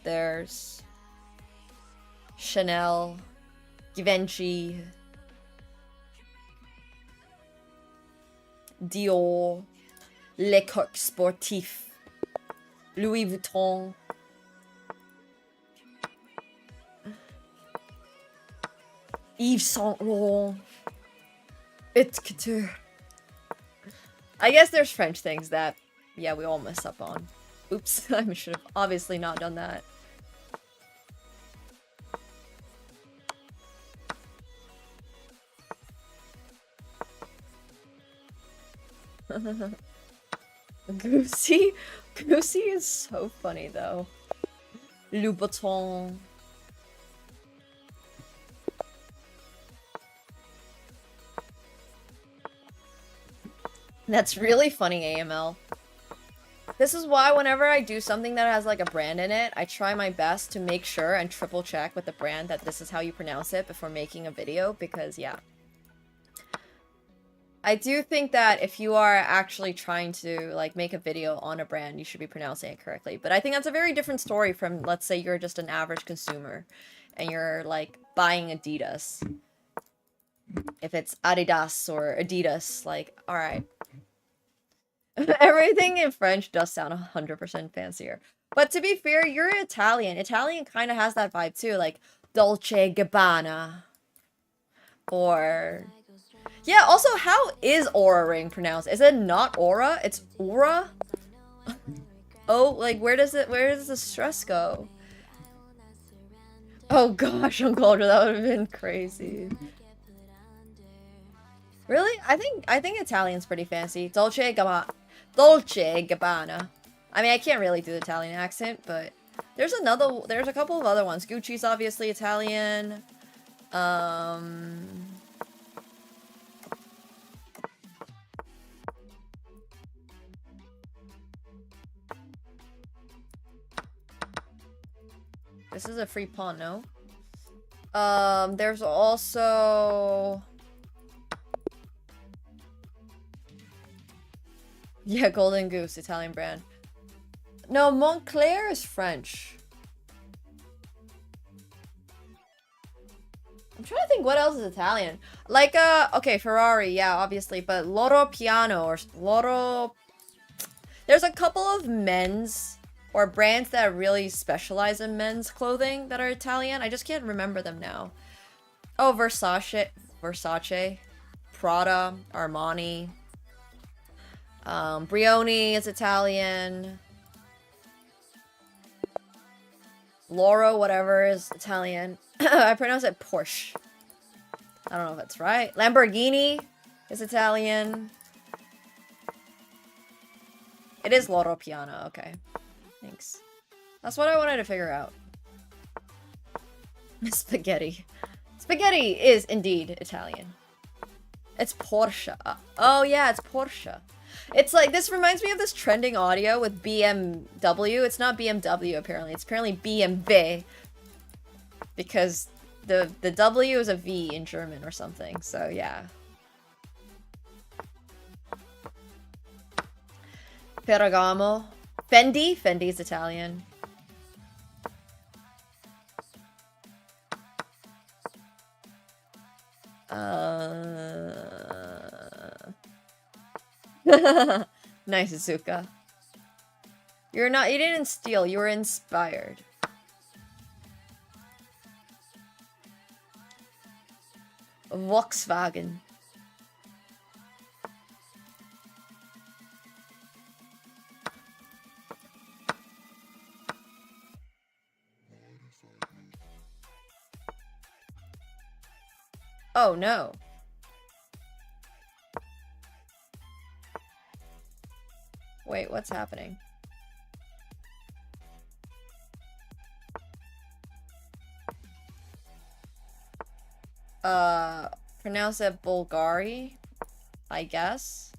There's... Chanel. Givenchy. Dior. Les Coq Sportifs. Louis Vuitton. Yves Saint Laurent. It's couture. I guess there's French things that, yeah, we all mess up on. Oops, I should have obviously not done that. Goosey? Goosey is so funny though. Louboutin. That's really funny, AML. This is why whenever I do something that has like a brand in it, I try my best to make sure and triple check with the brand that this is how you pronounce it before making a video, because yeah. I do think that if you are actually trying to like make a video on a brand, you should be pronouncing it correctly. But I think that's a very different story from, let's say you're just an average consumer and you're like buying Adidas. If it's Adidas or Adidas, like, alright. Everything in French does sound 100% fancier. But to be fair, you're Italian. Italian kind of has that vibe too, like Dolce Gabbana. Or... yeah, also, how is Aura Ring pronounced? Is it not Aura? It's Aura? Oh, like, where does the stress go? Oh gosh, Uncle Ultra, that would have been crazy. Really? I think Italian's pretty fancy. Dolce Gabbana. Dolce Gabbana. I mean, I can't really do the Italian accent, but there's a couple of other ones. Gucci's obviously Italian. This is a free pawn, no? There's also... yeah, Golden Goose, Italian brand. No, Montclair is French. I'm trying to think what else is Italian. Like, okay, Ferrari, yeah, obviously, but Loro Piano or Loro... there's a couple of men's or brands that really specialize in men's clothing that are Italian. I just can't remember them now. Oh, Versace, Prada, Armani. Brioni is Italian. Loro, whatever, is Italian. I pronounce it Porsche. I don't know if that's right. Lamborghini is Italian. It is Loro Piano, okay. Thanks. That's what I wanted to figure out. Spaghetti. Spaghetti is indeed Italian. It's Porsche. Oh yeah, it's Porsche. It's like, this reminds me of this trending audio with BMW. It's not BMW apparently. It's apparently BMW. Because the W is a V in German or something. So yeah. Ferragamo. Fendi? Fendi is Italian. Nice, Azuka. You didn't steal, you were inspired. Volkswagen. Oh no. Wait, what's happening? Pronounce it Bulgari, I guess.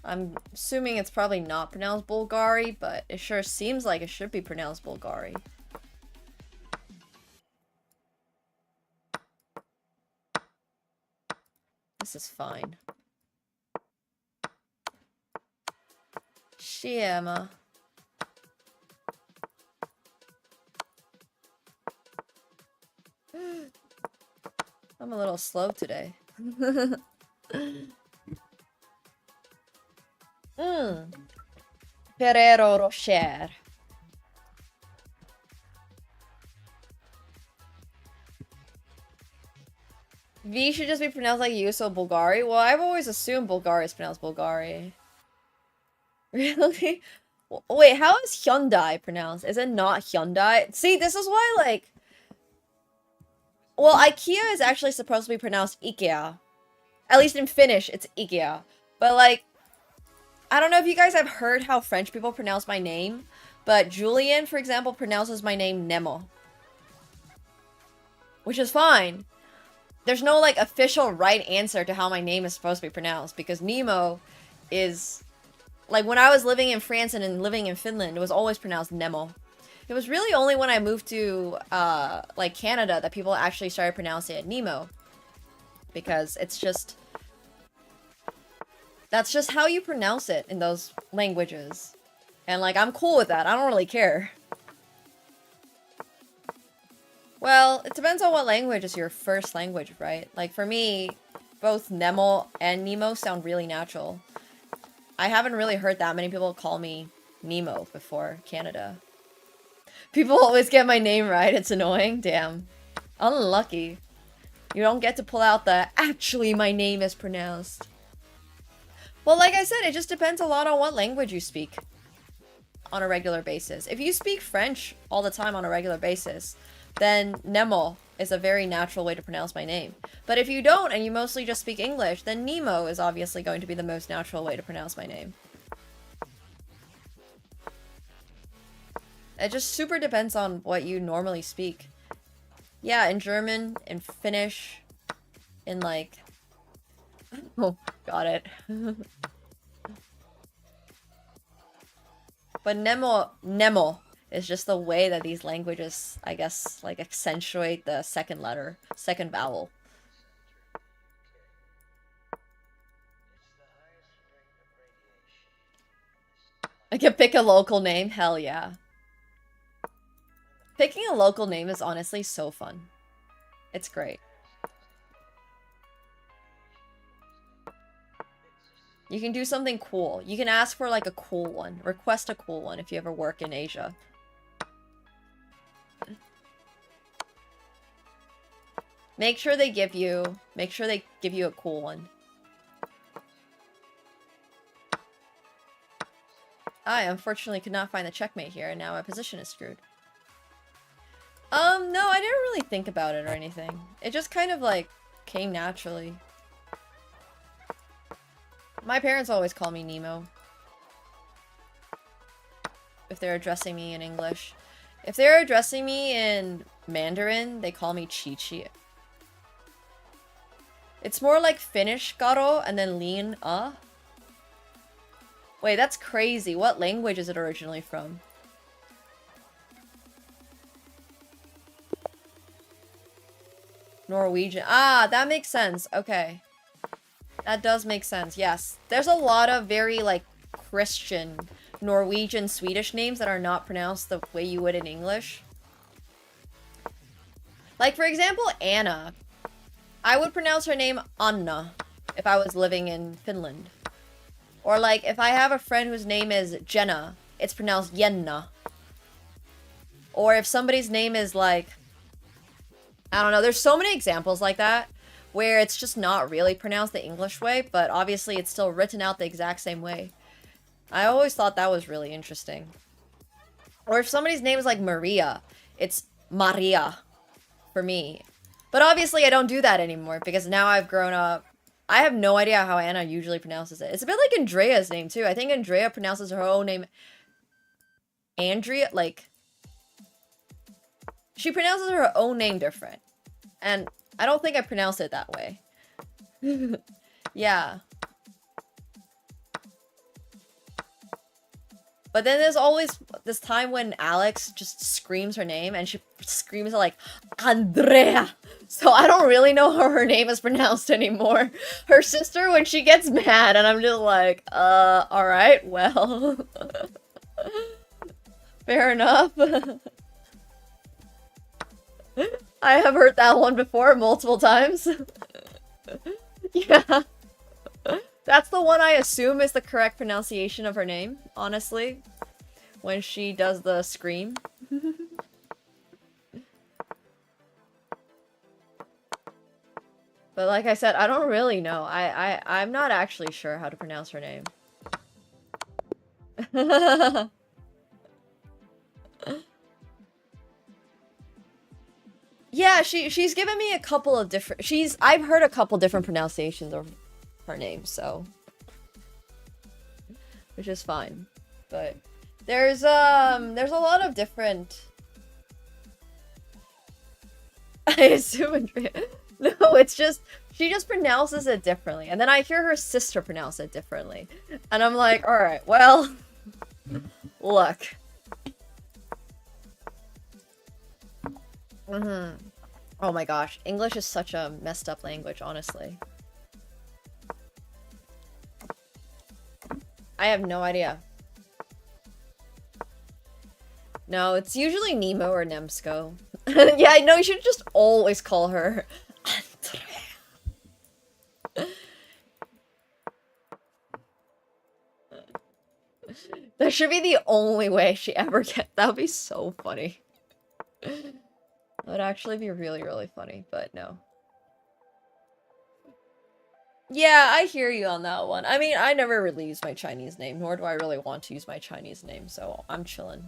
I'm assuming it's probably not pronounced Bulgari, but it sure seems like it should be pronounced Bulgari. This is fine. Shiema. I'm a little slow today. Ferrero Rocher. V should just be pronounced like you, so Bulgari? Well, I've always assumed Bulgari is pronounced Bulgari. Really? Wait, how is Hyundai pronounced? Is it not Hyundai? See, this is why, like... Well, IKEA is actually supposed to be pronounced IKEA. At least in Finnish, it's IKEA. But, like... I don't know if you guys have heard how French people pronounce my name, but Julian, for example, pronounces my name Nemo. Which is fine. There's no, like, official right answer to how my name is supposed to be pronounced, because Nemo is... Like, when I was living in France and then living in Finland, it was always pronounced Nemo. It was really only when I moved to, like, Canada that people actually started pronouncing it Nemo. Because it's just... That's just how you pronounce it in those languages. And, like, I'm cool with that. I don't really care. Well, it depends on what language is your first language, right? Like, for me, both Nemo and Nemo sound really natural. I haven't really heard that many people call me Nemo before Canada. People always get my name right. It's annoying. Damn. Unlucky. You don't get to pull out the actually my name is pronounced. Well, like I said, it just depends a lot on what language you speak on a regular basis. If you speak French all the time on a regular basis, then Nemo is a very natural way to pronounce my name. But if you don't, and you mostly just speak English, then Nemo is obviously going to be the most natural way to pronounce my name. It just super depends on what you normally speak. Yeah, in German, in Finnish, in like... Oh, got it. But Nemo is just the way that these languages, I guess, like, accentuate the second letter, second vowel. I can pick a local name? Hell yeah. Picking a local name is honestly so fun. It's great. You can do something cool. You can ask for, like, a cool one. Request a cool one if you ever work in Asia. Make sure they give you a cool one. I unfortunately could not find the checkmate here, and now my position is screwed. No, I didn't really think about it or anything. It just kind of, like, came naturally. My parents always call me Nemo. If they're addressing me in English. If they're addressing me in Mandarin, they call me Chi-Chi. It's more like Finnish Garo and then lean Wait, that's crazy. What language is it originally from? Norwegian. Ah, that makes sense. Okay. That does make sense, yes. There's a lot of very, like, Christian Norwegian Swedish names that are not pronounced the way you would in English. Like, for example, Anna. I would pronounce her name Anna if I was living in Finland. Or, like, if I have a friend whose name is Jenna, it's pronounced Jenna. Or if somebody's name is, like... I don't know, there's so many examples like that, where it's just not really pronounced the English way, but obviously it's still written out the exact same way. I always thought that was really interesting. Or if somebody's name is like Maria, it's Maria for me. But obviously I don't do that anymore, because now I've grown up. I have no idea how Anna usually pronounces it. It's a bit like Andrea's name, too. I think Andrea pronounces her own name... Andrea? Like... She pronounces her own name different. And I don't think I pronounce it that way. Yeah. But then there's always this time when Alex just screams her name, and she screams it like, Andrea! So I don't really know how her name is pronounced anymore. Her sister, when she gets mad, and I'm just like, alright, well... Fair enough. I have heard that one before multiple times. Yeah. That's the one I assume is the correct pronunciation of her name, honestly. When she does the scream. But like I said, I don't really know. I'm not actually sure how to pronounce her name. Yeah, she's given me a couple of different I've heard a couple different pronunciations of her name, so which is fine. But there's a lot of different I assume Andrea. No, it's just she just pronounces it differently. And then I hear her sister pronounce it differently. And I'm like, all right, well, look. Oh my gosh, English is such a messed up language, honestly. I have no idea. No, it's usually Nemo or Nemsko. Yeah, I know, you should just always call her Andrea. That should be the only way she ever gets. That would be so funny. That would actually be really, really funny, but no. Yeah, I hear you on that one. I mean, I never really use my Chinese name, nor do I really want to use my Chinese name, so I'm chillin'.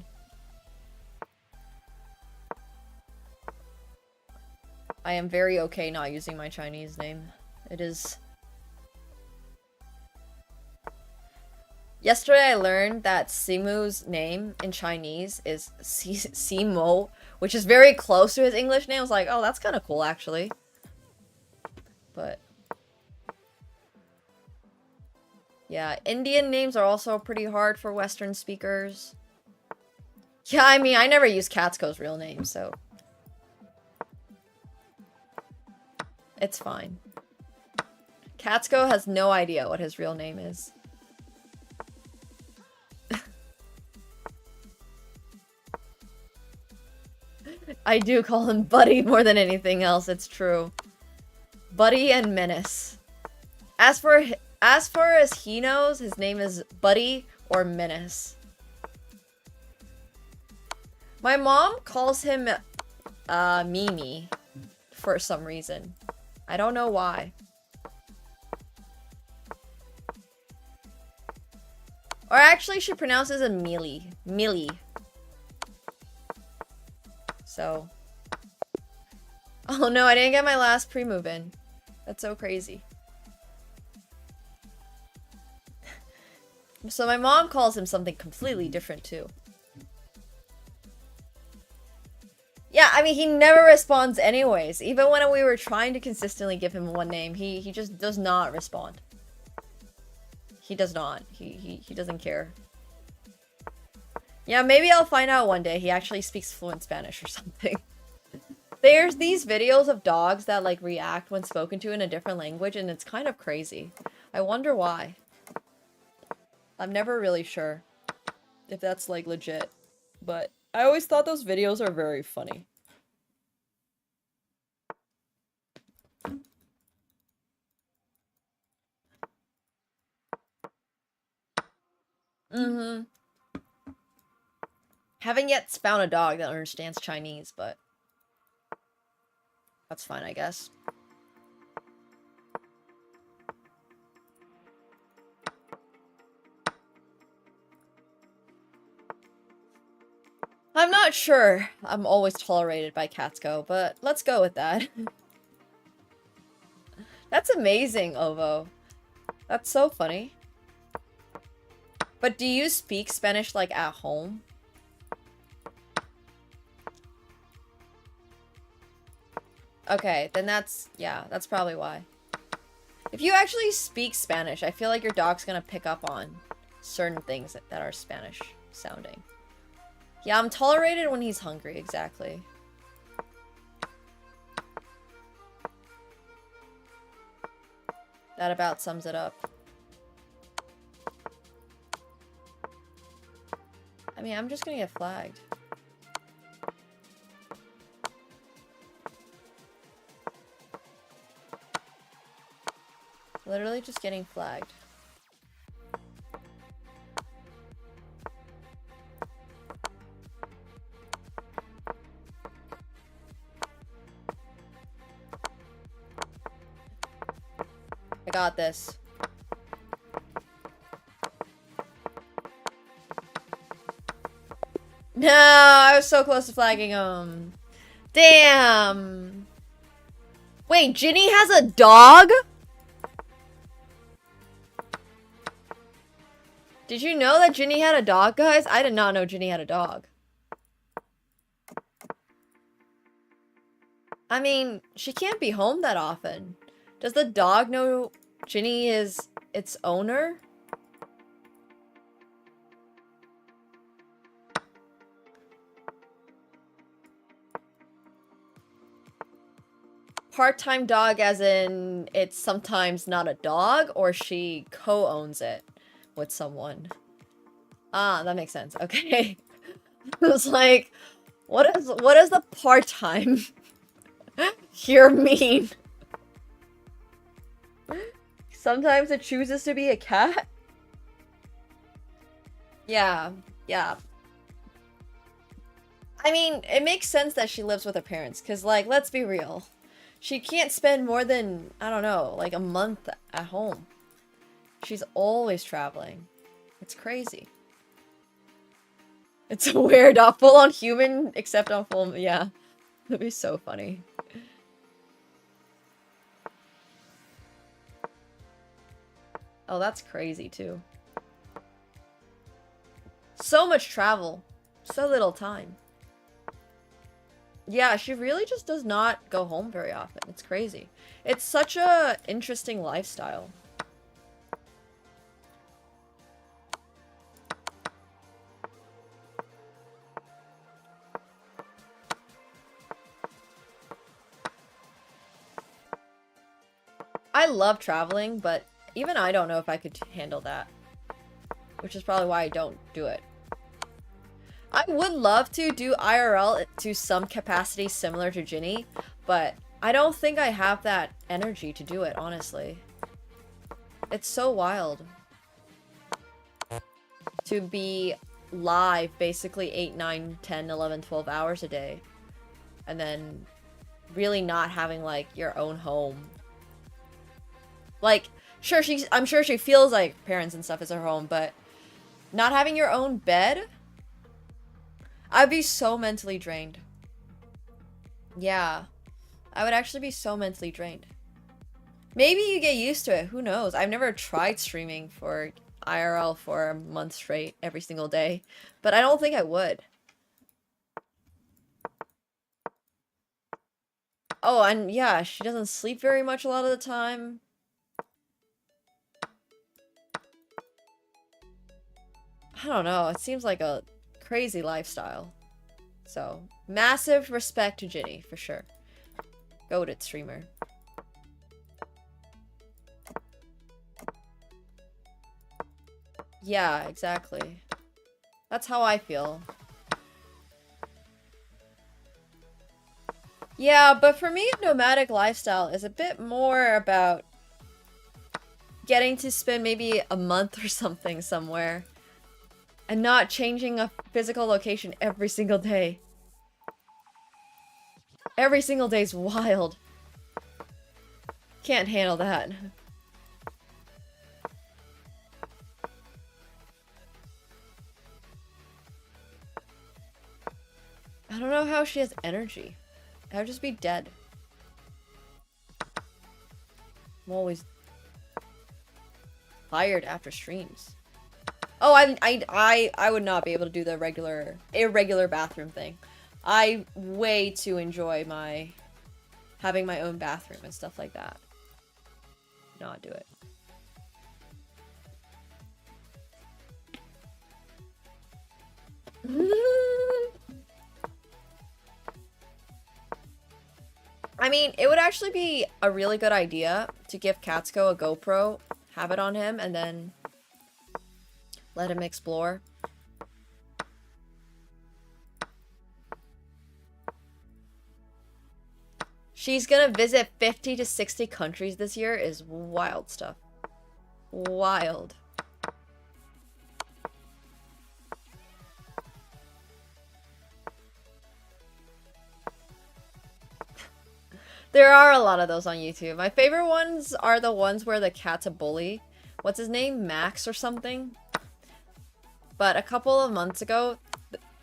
I am very okay not using my Chinese name. It is... Yesterday I learned that Simu's name in Chinese is Simo, which is very close to his English name. I was like, oh, that's kind of cool, actually. But... yeah, Indian names are also pretty hard for Western speakers. Yeah, I mean, I never use Katsuko's real name, so... it's fine. Katsuko has no idea what his real name is. I do call him Buddy more than anything else, it's true. Buddy and Menace. As far as he knows, his name is Buddy or Menace. My mom calls him Mimi for some reason. I don't know why. Or actually, she pronounces it Millie. Millie. So. Oh no, I didn't get my last pre-move in. That's so crazy. So my mom calls him something completely different too. Yeah, I mean, he never responds anyways. Even when we were trying to consistently give him one name, he just does not respond. He does not. He doesn't care. Yeah, maybe I'll find out one day he actually speaks fluent Spanish or something. There's these videos of dogs that like react when spoken to in a different language, and it's kind of crazy. I wonder why. I'm never really sure if that's like legit, but I always thought those videos are very funny. Haven't yet found a dog that understands Chinese, but that's fine, I guess. I'm not sure I'm always tolerated by Katsuko, but let's go with that. That's amazing, Ovo. That's so funny. But do you speak Spanish, like, at home? Okay, then that's... yeah, that's probably why. If you actually speak Spanish, I feel like your dog's gonna pick up on certain things that are Spanish sounding. Yeah, I'm tolerated when he's hungry, exactly. That about sums it up. I mean, I'm just gonna get flagged. Literally just getting flagged. I got this. No, I was so close to flagging him. Damn. Wait, Ginny has a dog? Did you know that Ginny had a dog, guys? I did not know Ginny had a dog. I mean, she can't be home that often. Does the dog know Ginny is its owner? Part-time dog as in it's sometimes not a dog, or she co-owns it with someone. Ah, that makes sense. Okay. It was like, what does the part-time here mean? Sometimes it chooses to be a cat? Yeah, yeah. I mean, it makes sense that she lives with her parents, because, like, let's be real. She can't spend more than, I don't know, like a month at home. She's always traveling. It's crazy. It's weird, not full on human, except on full, yeah. That'd be so funny. Oh, that's crazy too. So much travel. So little time. Yeah, she really just does not go home very often. It's crazy. It's such a interesting lifestyle. I love traveling, but even I don't know if I could handle that. Which is probably why I don't do it. I would love to do IRL to some capacity similar to Ginny, but I don't think I have that energy to do it, honestly. It's so wild. To be live basically 8, 9, 10, 11, 12 hours a day. And then really not having, like, your own home. Like, sure, I'm sure she feels like parents and stuff is her home, but not having your own bed? I'd be so mentally drained. Yeah. I would actually be so mentally drained. Maybe you get used to it. Who knows? I've never tried streaming for IRL for a month straight every single day. But I don't think I would. Oh, and yeah, she doesn't sleep very much a lot of the time. I don't know. It seems like a crazy lifestyle. So, massive respect to Ginny, for sure. Goated streamer. Yeah, exactly. That's how I feel. Yeah, but for me, nomadic lifestyle is a bit more about getting to spend maybe a month or something somewhere. And not changing a physical location every single day. Every single day's wild. Can't handle that. I don't know how she has energy. I would just be dead. I'm always tired after streams. Oh, I would not be able to do the irregular bathroom thing. I way too enjoy having my own bathroom and stuff like that. Not do it. I mean, it would actually be a really good idea to give Katsuko a GoPro, have it on him, and then let him explore. She's gonna visit 50 to 60 countries this year is wild stuff. Wild. There are a lot of those on YouTube. My favorite ones are the ones where the cat's a bully. What's his name? Max or something? But a couple of months ago,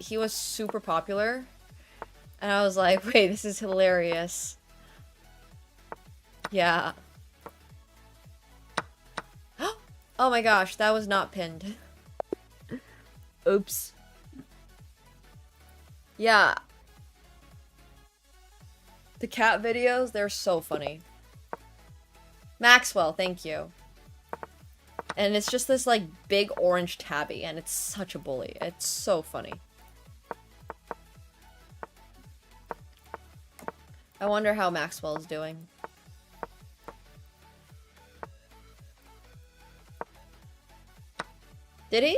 he was super popular. And I was like, wait, this is hilarious. Yeah. Oh my gosh, that was not pinned. Oops. Yeah. The cat videos, they're so funny. Maxwell, thank you. And it's just this, like, big orange tabby, and it's such a bully. It's so funny. I wonder how Maxwell is doing. Did he?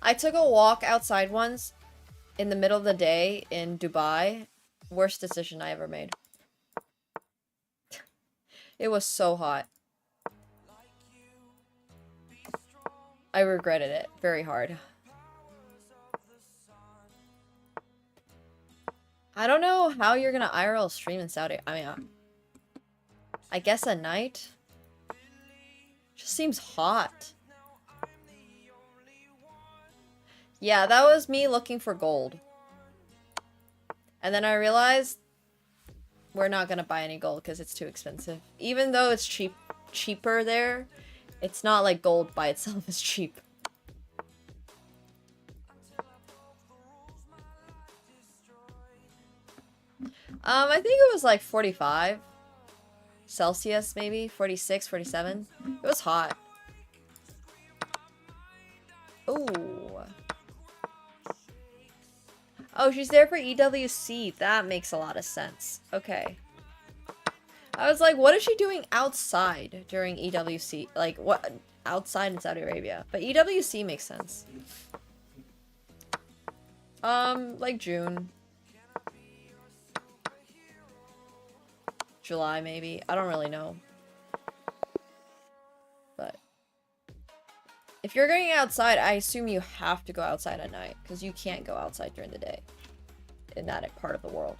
I took a walk outside once in the middle of the day in Dubai. Worst decision I ever made. It was so hot. I regretted it very hard. I don't know how you're gonna IRL stream in Saudi. I mean, I guess at night. Just seems hot. Yeah, that was me looking for gold. And then I realized we're not gonna buy any gold because it's too expensive. Even though it's cheaper there, it's not like gold by itself is cheap. I think it was like 45 Celsius, maybe 46, 47. It was hot. Ooh. Oh, she's there for EWC. That makes a lot of sense. Okay. I was like, what is she doing outside during EWC? Like, what? Outside in Saudi Arabia. But EWC makes sense. Like June. July, maybe. I don't really know. But if you're going outside, I assume you have to go outside at night. Because you can't go outside during the day. In that part of the world.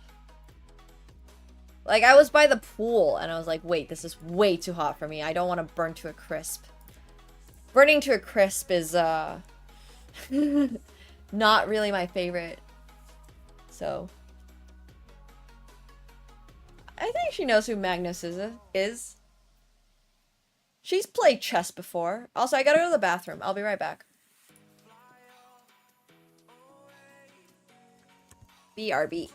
Like, I was by the pool, and I was like, wait, this is way too hot for me. I don't want to burn to a crisp. Burning to a crisp is, not really my favorite. So. I think she knows who Magnus is. She's played chess before. Also, I gotta go to the bathroom. I'll be right back. BRB.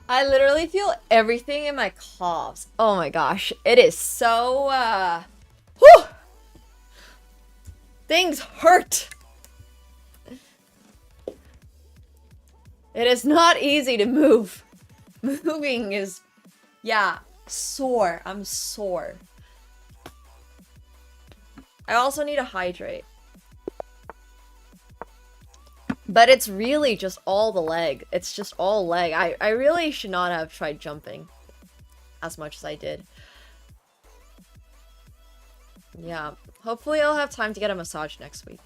I literally feel everything in my calves. Oh my gosh. It is so, whew! Things hurt! It is not easy to move. Moving is, yeah, sore. I'm sore. I also need to hydrate. But it's really just all the leg. It's just all leg. I really should not have tried jumping as much as I did. Yeah. Hopefully I'll have time to get a massage next week.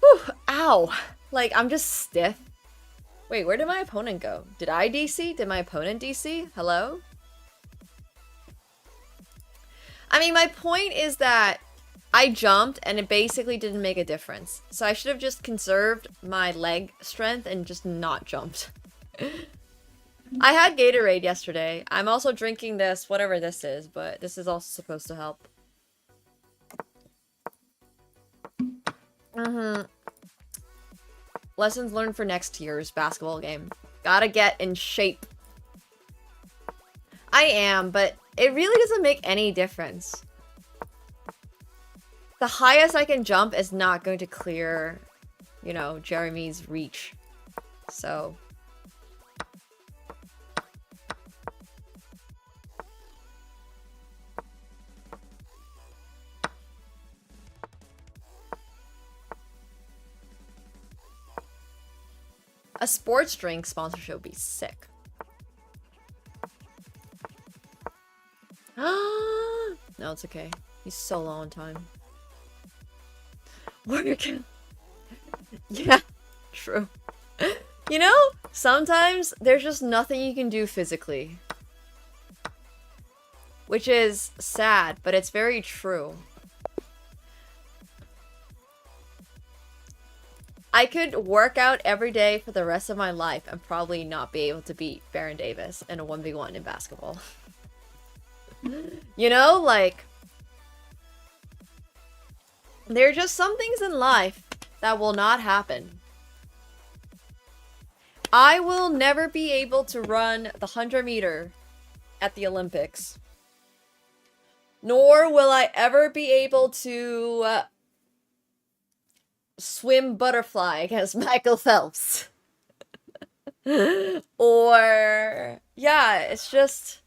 Whew. Ow! Like, I'm just stiff. Wait, where did my opponent go? Did I DC? Did my opponent DC? Hello? I mean, my point is that I jumped and it basically didn't make a difference. So I should have just conserved my leg strength and just not jumped. I had Gatorade yesterday. I'm also drinking this, whatever this is, but this is also supposed to help. Lessons learned for next year's basketball game. Gotta get in shape. I am, but it really doesn't make any difference. The highest I can jump is not going to clear, you know, Jeremy's reach. So... a sports drink sponsorship would be sick. No, it's okay. He's so low on time. Yeah, true. You know, sometimes there's just nothing you can do physically. Which is sad, but it's very true. I could work out every day for the rest of my life and probably not be able to beat Baron Davis in a 1v1 in basketball. You know, like... there are just some things in life that will not happen. I will never be able to run the 100 meter at the Olympics. Nor will I ever be able to... swim butterfly against Michael Phelps. Or... yeah, it's just...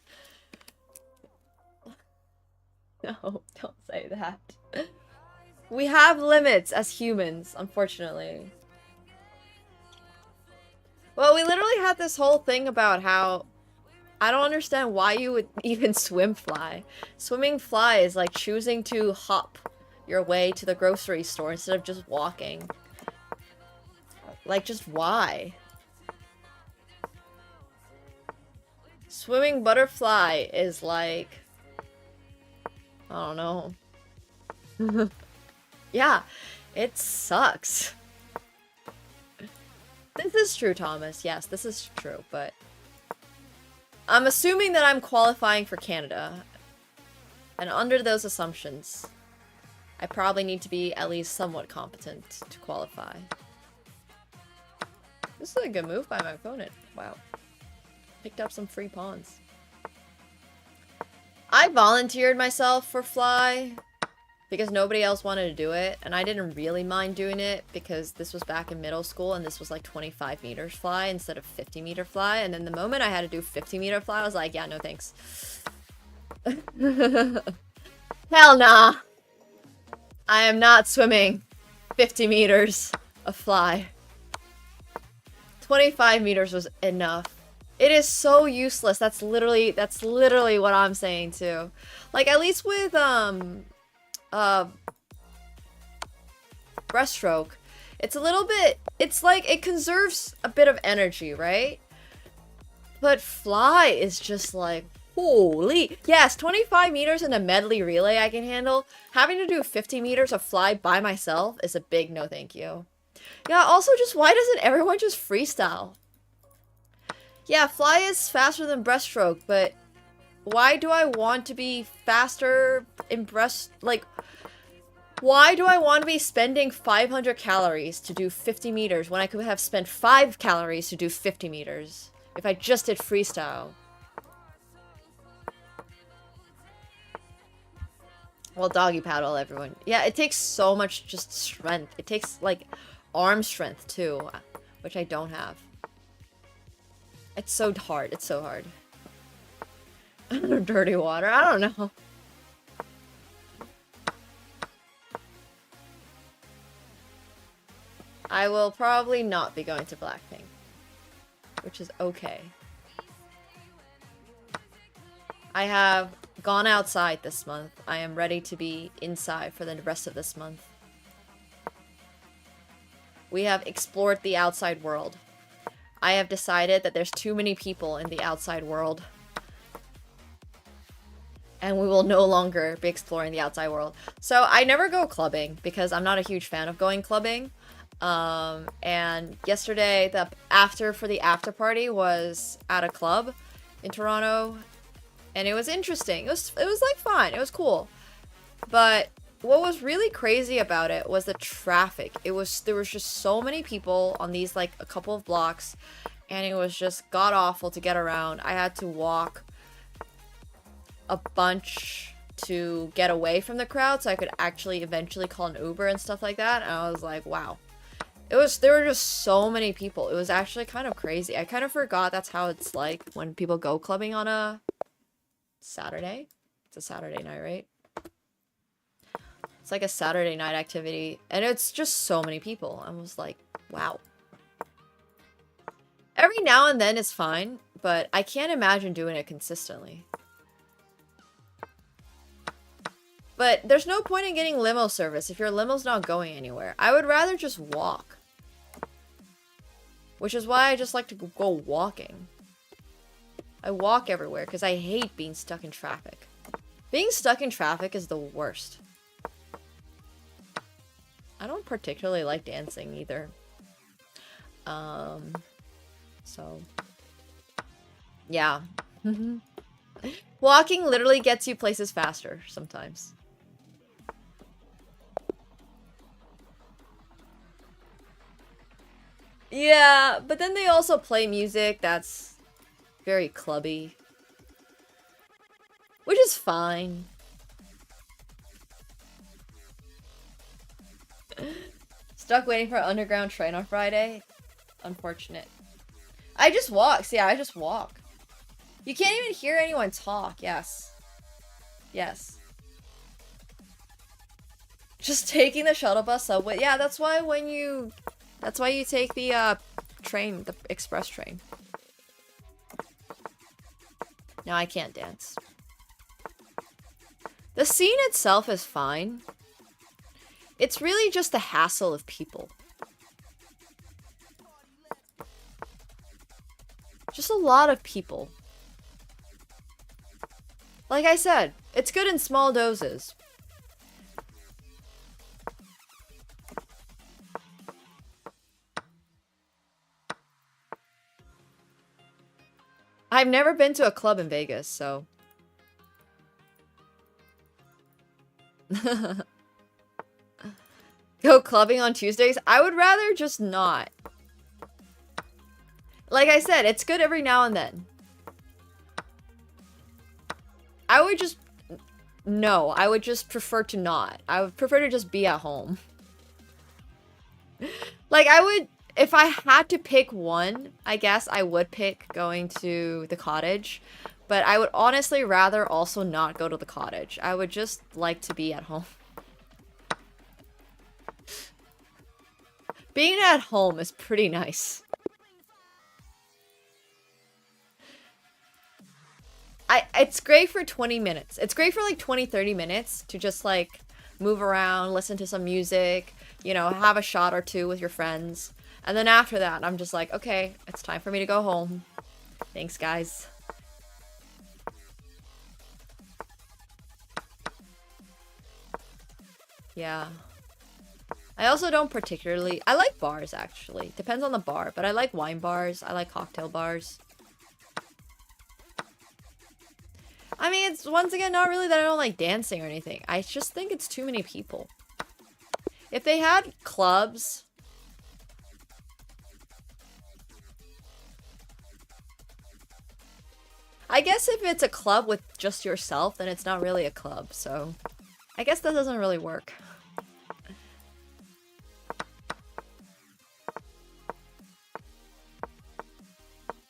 no, don't say that. We have limits as humans, unfortunately. Well, we literally had this whole thing about how... I don't understand why you would even swim fly. Swimming fly is like choosing to hop your way to the grocery store instead of just walking. Like, just why? Swimming butterfly is like... I don't know. Yeah, it sucks. This is true, Thomas. Yes, this is true, but... I'm assuming that I'm qualifying for Canada. And under those assumptions, I probably need to be at least somewhat competent to qualify. This is a good move by my opponent. Wow. Picked up some free pawns. I volunteered myself for fly because nobody else wanted to do it, and I didn't really mind doing it because this was back in middle school and this was like 25 meters fly instead of 50 meter fly, and then the moment I had to do 50 meter fly, I was like, yeah, no thanks. Hell nah. I am not swimming 50 meters of fly. 25 meters was enough. It is so useless. That's literally what I'm saying too. Like, at least with breaststroke, it's a little bit, it's like it conserves a bit of energy, right? But fly is just like, holy. Yes, 25 meters in a medley relay I can handle. Having to do 50 meters of fly by myself is a big no thank you. Yeah, also just why doesn't everyone just freestyle? Yeah, fly is faster than breaststroke, but why do I want to be faster in like, why do I want to be spending 500 calories to do 50 meters when I could have spent 5 calories to do 50 meters if I just did freestyle? Well, doggy paddle, everyone. Yeah, it takes so much just strength. It takes, like, arm strength, too, which I don't have. It's so hard. It's so hard. Dirty water. I don't know. I will probably not be going to Blackpink, which is okay. I have gone outside this month. I am ready to be inside for the rest of this month. we have explored the outside world. I have decided that there's too many people in the outside world. And we will no longer be exploring the outside world. So I never go clubbing because I'm not a huge fan of going clubbing. And yesterday, the after party was at a club in Toronto, and it was interesting. It was like fun. It was cool. But what was really crazy about it was the traffic. There was just so many people on these like a couple of blocks, and it was just god awful to get around. I had to walk a bunch to get away from the crowd so I could actually eventually call an Uber and stuff like that. And I was like, wow. There were just so many people. It was actually kind of crazy. I kind of forgot that's how it's like when people go clubbing on a Saturday. It's a Saturday night, right? It's like a Saturday night activity. And it's just so many people. I was like, wow. Every now and then is fine, but I can't imagine doing it consistently. But there's no point in getting limo service if your limo's not going anywhere. I would rather just walk. Which is why I just like to go walking. I walk everywhere because I hate being stuck in traffic. Being stuck in traffic is the worst. I don't particularly like dancing either. So yeah. Walking literally gets you places faster sometimes. Yeah, but then they also play music that's very clubby. Which is fine. Stuck waiting for an underground train on Friday? Unfortunate. I just walk. See, I just walk. You can't even hear anyone talk. Yes. Yes. Just taking the shuttle bus subway. Yeah, that's why you take the train, the express train. No, I can't dance. The scene itself is fine. It's really just the hassle of people. Just a lot of people. Like I said, it's good in small doses. I've never been to a club in Vegas, so... Go clubbing on Tuesdays? I would rather just not. Like I said, it's good every now and then. I would just... No, I would just prefer to not. I would prefer to just be at home. Like, I would... If I had to pick one, I guess I would pick going to the cottage. But I would honestly rather also not go to the cottage. I would just like to be at home. Being at home is pretty nice. It's great for 20 minutes. It's great for like 20-30 minutes to just like move around, listen to some music, you know, have a shot or two with your friends. And then after that, I'm just like, okay, it's time for me to go home. Thanks, guys. Yeah. I also don't particularly... I like bars, actually. Depends on the bar, but I like wine bars. I like cocktail bars. I mean, it's once again not really that I don't like dancing or anything. I just think it's too many people. If they had clubs... I guess if it's a club with just yourself, then it's not really a club, so... I guess that doesn't really work.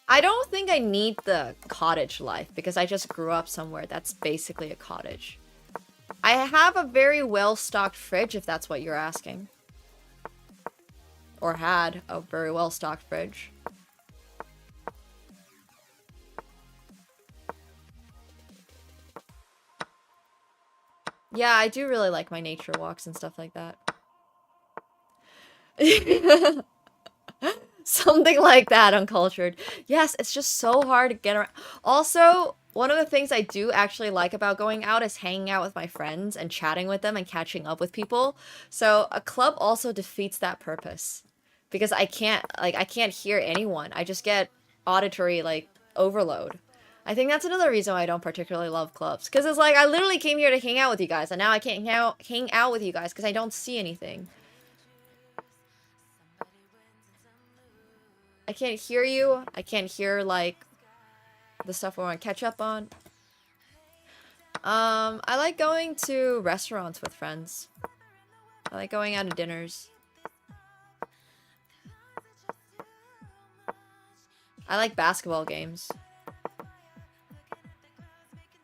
I don't think I need the cottage life, because I just grew up somewhere that's basically a cottage. I have a very well-stocked fridge, if that's what you're asking. Or had a very well-stocked fridge. Yeah, I do really like my nature walks and stuff like that. Something like that, uncultured. Yes, it's just so hard to get around. Also, one of the things I do actually like about going out is hanging out with my friends and chatting with them and catching up with people. So a club also defeats that purpose because I can't hear anyone. I just get auditory like overload. I think that's another reason why I don't particularly love clubs, because it's like I literally came here to hang out with you guys and now I can't hang out with you guys because I don't see anything. I can't hear you. I can't hear, like, the stuff we want to catch up on. I like going to restaurants with friends. I like going out to dinners. I like basketball games.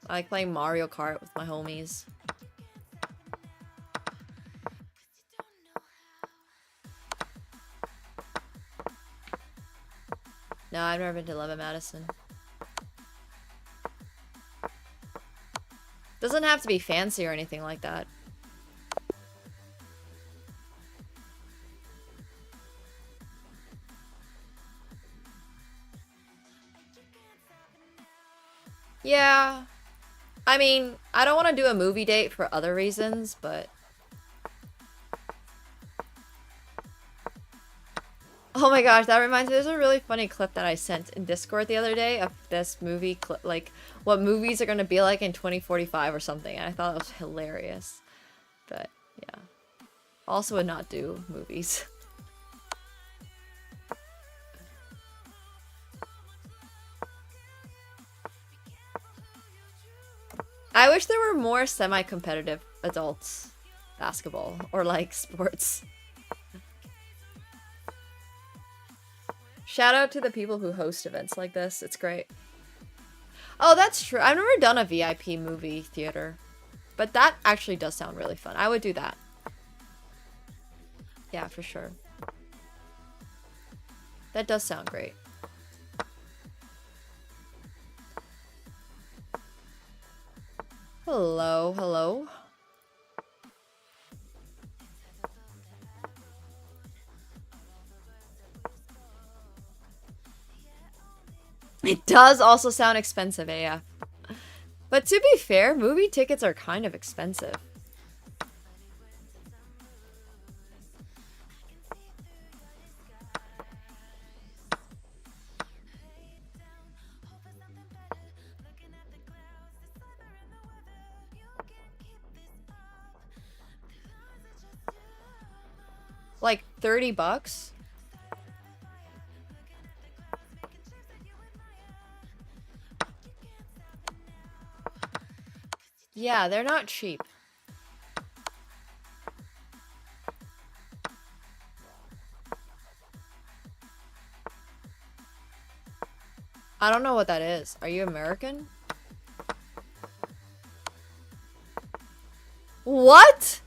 I like playing Mario Kart with my homies. No, I've never been to Love Madison. Doesn't have to be fancy or anything like that. Yeah. I mean, I don't want to do a movie date for other reasons, but... Oh my gosh, that reminds me, there's a really funny clip that I sent in Discord the other day of this movie clip, like, what movies are gonna be like in 2045 or something, and I thought it was hilarious. But, yeah. Also would not do movies. I wish there were more semi-competitive adults basketball or, like, sports. Shout out to the people who host events like this. It's great. Oh, that's true. I've never done a VIP movie theater. But that actually does sound really fun. I would do that. Yeah, for sure. That does sound great. Hello, hello. It does also sound expensive, AF. But to be fair, movie tickets are kind of expensive. Like 30 bucks? Yeah, they're not cheap. I don't know what that is. Are you American? What?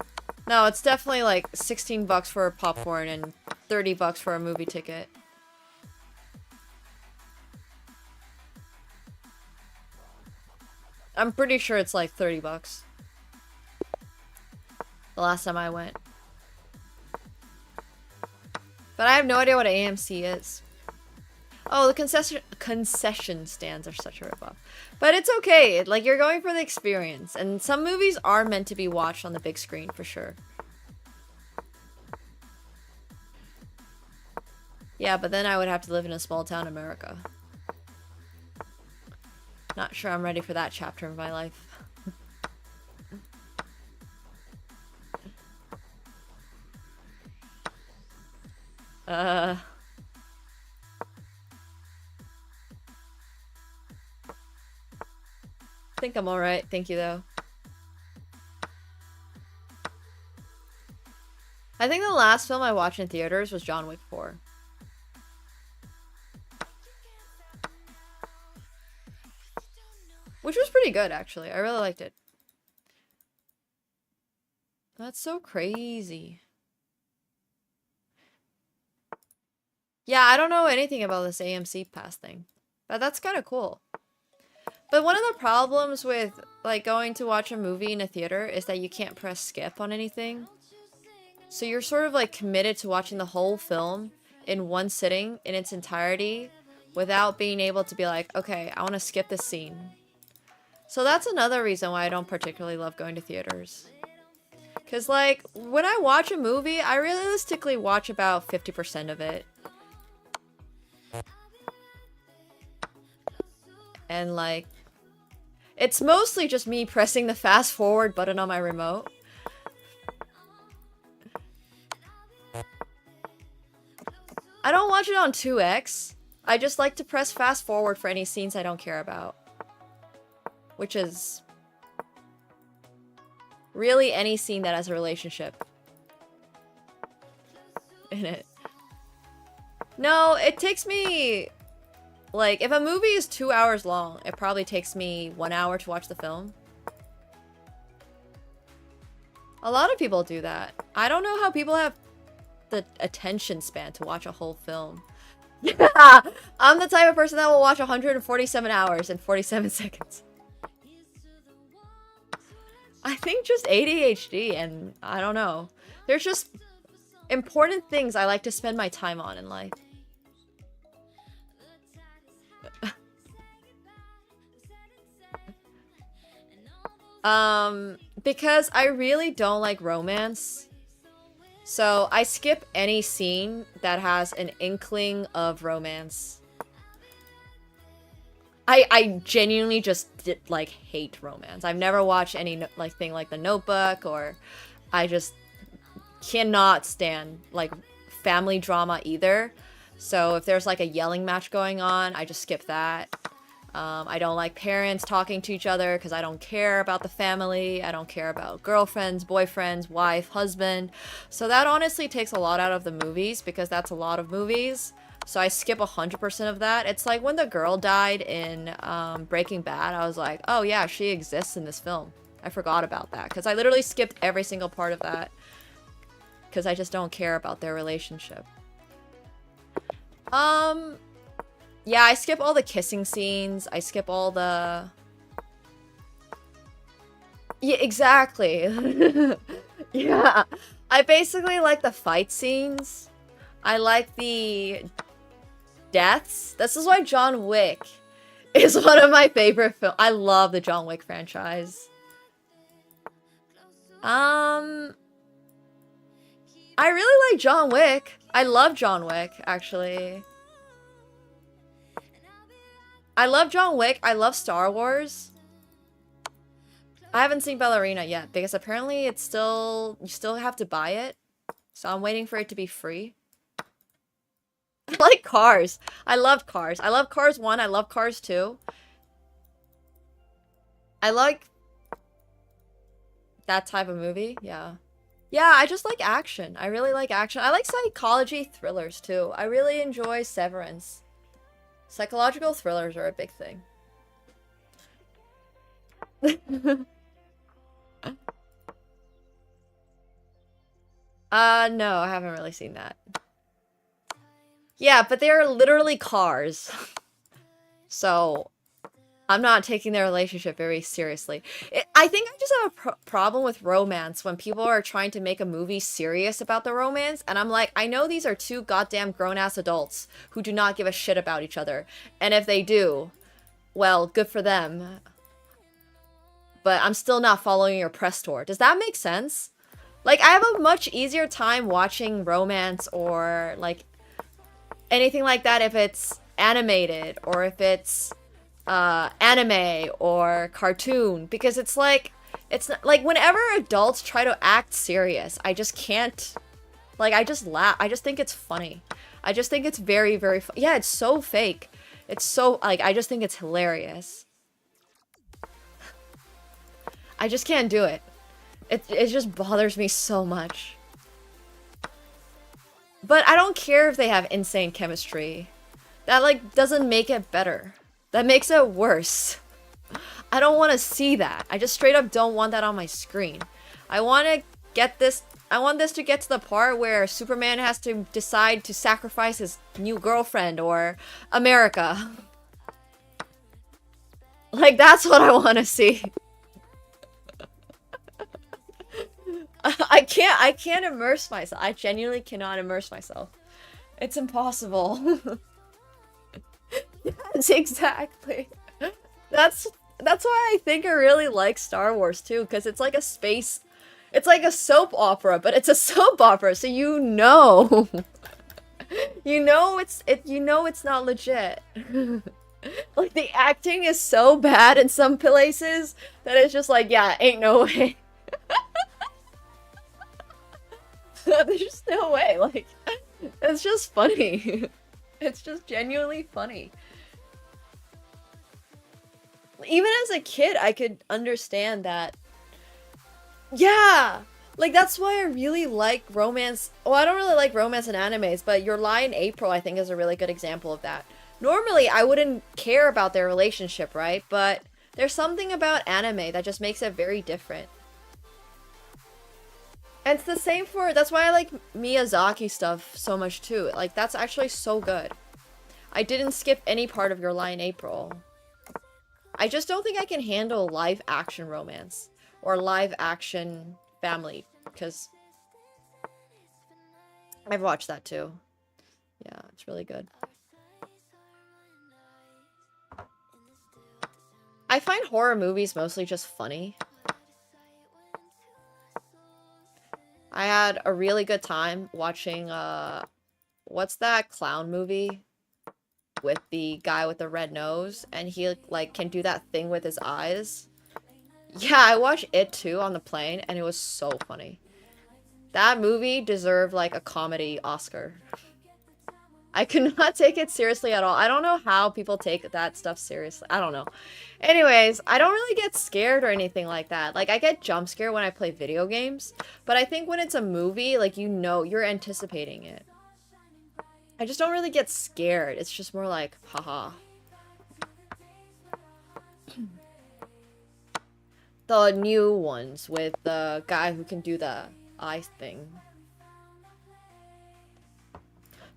No, it's definitely like 16 bucks for a popcorn and 30 bucks for a movie ticket. I'm pretty sure it's like 30 bucks. The last time I went. But I have no idea what AMC is. Oh, the concession stands are such a ripoff. But it's okay. Like, you're going for the experience. And some movies are meant to be watched on the big screen, for sure. Yeah, but then I would have to live in a small town America. Not sure I'm ready for that chapter of my life. I think I'm alright. Thank you, though. I think the last film I watched in theaters was John Wick 4. Which was pretty good, actually. I really liked it. That's so crazy. Yeah, I don't know anything about this AMC Pass thing. But that's kind of cool. But one of the problems with, like, going to watch a movie in a theater is that you can't press skip on anything. So you're sort of like committed to watching the whole film in one sitting in its entirety without being able to be like, okay, I want to skip this scene. So that's another reason why I don't particularly love going to theaters. Because, like, when I watch a movie, I realistically watch about 50% of it. And, like, it's mostly just me pressing the fast forward button on my remote. I don't watch it on 2x. I just like to press fast forward for any scenes I don't care about. Which is really any scene that has a relationship in it. No, it takes me... Like, if a movie is 2 hours long, it probably takes me 1 hour to watch the film. A lot of people do that. I don't know how people have the attention span to watch a whole film. Yeah, I'm the type of person that will watch 147 hours in 47 seconds. I think just ADHD, and I don't know. There's just important things I like to spend my time on in life. Because I really don't like romance. So I skip any scene that has an inkling of romance. I genuinely just like hate romance. I've never watched any like thing like The Notebook, or I just cannot stand like family drama either. So if there's like a yelling match going on, I just skip that. I don't like parents talking to each other because I don't care about the family. I don't care about girlfriends, boyfriends, wife, husband. So that honestly takes a lot out of the movies because that's a lot of movies. So I skip 100% of that. It's like when the girl died in Breaking Bad, I was like, oh yeah, she exists in this film. I forgot about that because I literally skipped every single part of that because I just don't care about their relationship. Yeah, I skip all the kissing scenes. I skip all the... Yeah, exactly. Yeah. I basically like the fight scenes. I like the deaths. This is why John Wick is one of my favorite films. I love the John Wick franchise. I really like John Wick. I love John Wick, actually. I love John Wick. I love Star Wars. I haven't seen Ballerina yet because apparently it's still... You still have to buy it. So I'm waiting for it to be free. I like Cars. I love Cars. I love Cars 1. I love Cars 2. I like that type of movie. Yeah. Yeah, I just like action. I really like action. I like psychology thrillers too. I really enjoy Severance. Psychological thrillers are a big thing. No, I haven't really seen that. Yeah, but they're literally cars. So, I'm not taking their relationship very seriously. I think I just have a problem with romance when people are trying to make a movie serious about the romance. And I'm like, I know these are two goddamn grown-ass adults who do not give a shit about each other. And if they do, well, good for them. But I'm still not following your press tour. Does that make sense? Like, I have a much easier time watching romance or, like, anything like that if it's animated or if it's anime or cartoon, because it's like like whenever adults try to act serious, I just can't, like, I just laugh. I just think it's funny. I just think it's very, very yeah, it's so fake. It's so, like, I just think it's hilarious. I just can't do it. It just bothers me so much. But I don't care if they have insane chemistry. That, like, doesn't make it better. That makes it worse. I don't want to see that. I just straight up don't want that on my screen. I want to get this... I want this to get to the part where Superman has to decide to sacrifice his new girlfriend or America. Like, that's what I want to see. I can't immerse myself. I genuinely cannot immerse myself. It's impossible. Yes, exactly. That's why I think I really like Star Wars too, because it's like a space, it's like a soap opera, but it's a soap opera, so you know. You know it's not legit. Like the acting is so bad in some places that it's just like, yeah, ain't no way. There's just no way. Like, it's just funny. It's just genuinely funny. Even as a kid, I could understand that. Yeah! Like, that's why I really like romance. Well, I don't really like romance in animes, but Your Lie in April, I think, is a really good example of that. Normally, I wouldn't care about their relationship, right? But there's something about anime that just makes it very different. And it's the same for, that's why I like Miyazaki stuff so much too. Like, that's actually so good. I didn't skip any part of Your Lie in April. I just don't think I can handle live action romance or live action family, because I've watched that too. Yeah, it's really good. I find horror movies mostly just funny. I had a really good time watching, what's that clown movie with the guy with the red nose, and he, like, can do that thing with his eyes? Yeah, I watched it too on the plane, and it was so funny. That movie deserved, like, a comedy Oscar. I could not take it seriously at all. I don't know how people take that stuff seriously. I don't know. Anyways, I don't really get scared or anything like that. Like, I get jump scared when I play video games, but I think when it's a movie, like, you know, you're anticipating it. I just don't really get scared. It's just more like, haha. The new ones with the guy who can do the eye thing.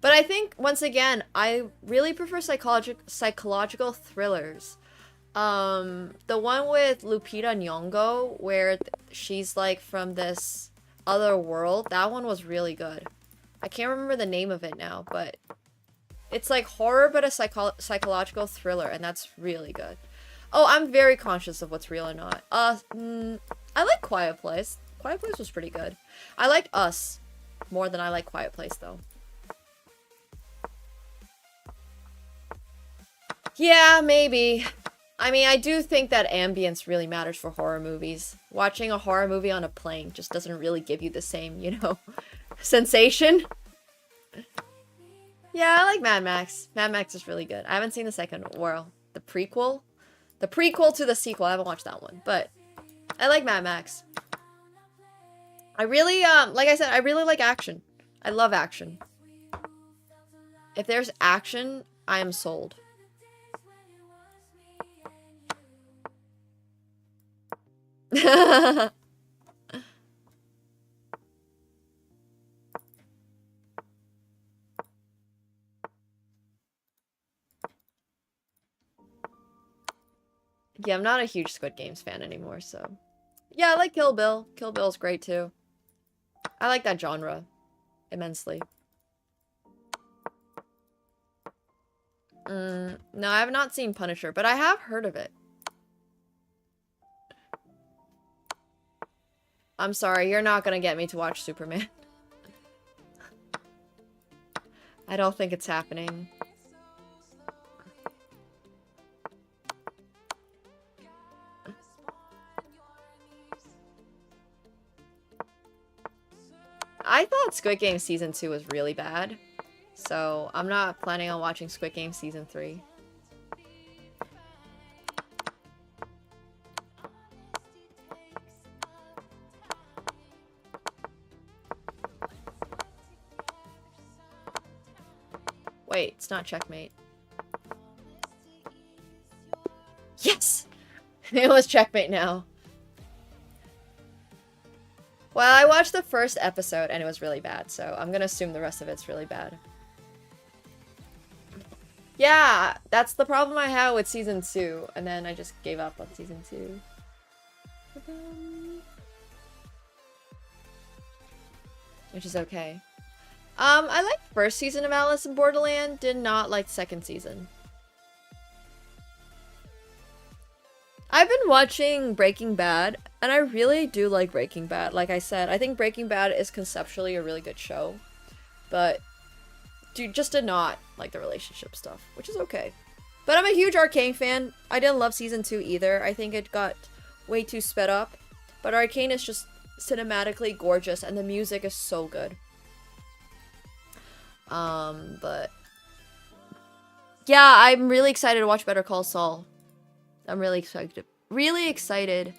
But I think, once again, I really prefer psychological thrillers. The one with Lupita Nyong'o, where she's, like, from this other world, that one was really good. I can't remember the name of it now, but it's like horror, but a psychological thriller, and that's really good. Oh, I'm very conscious of what's real or not. I like Quiet Place. Quiet Place was pretty good. I liked Us more than I like Quiet Place, though. Yeah, maybe. I mean, I do think that ambience really matters for horror movies. Watching a horror movie on a plane just doesn't really give you the same, you know, sensation. Yeah, I like Mad Max. Mad Max is really good. I haven't seen the second, well, the prequel. The prequel to the sequel. I haven't watched that one, but I like Mad Max. I really, like I said, I really like action. I love action. If there's action, I am sold. Yeah, I'm not a huge Squid Games fan anymore, so. Yeah, I like Kill Bill. Kill Bill's great too. I like that genre immensely. No, I have not seen Punisher, but I have heard of it. I'm sorry, you're not gonna get me to watch Superman. I don't think it's happening. I thought Squid Game Season 2 was really bad, so I'm not planning on watching Squid Game Season 3. Wait, it's not checkmate. Yes! It was checkmate now. Well, I watched the first episode and it was really bad, so I'm gonna assume the rest of it's really bad. Yeah, that's the problem I had with Season 2, and then I just gave up on Season 2. which is okay. I liked first season of Alice in Borderland, did not like second season. I've been watching Breaking Bad, and I really do like Breaking Bad. Like I said, I think Breaking Bad is conceptually a really good show, but just did not like the relationship stuff, which is okay. But I'm a huge Arcane fan. I didn't love season 2 either. I think it got way too sped up, but Arcane is just cinematically gorgeous, and the music is so good. But yeah, I'm really excited to watch Better Call Saul. I'm really excited. Really excited.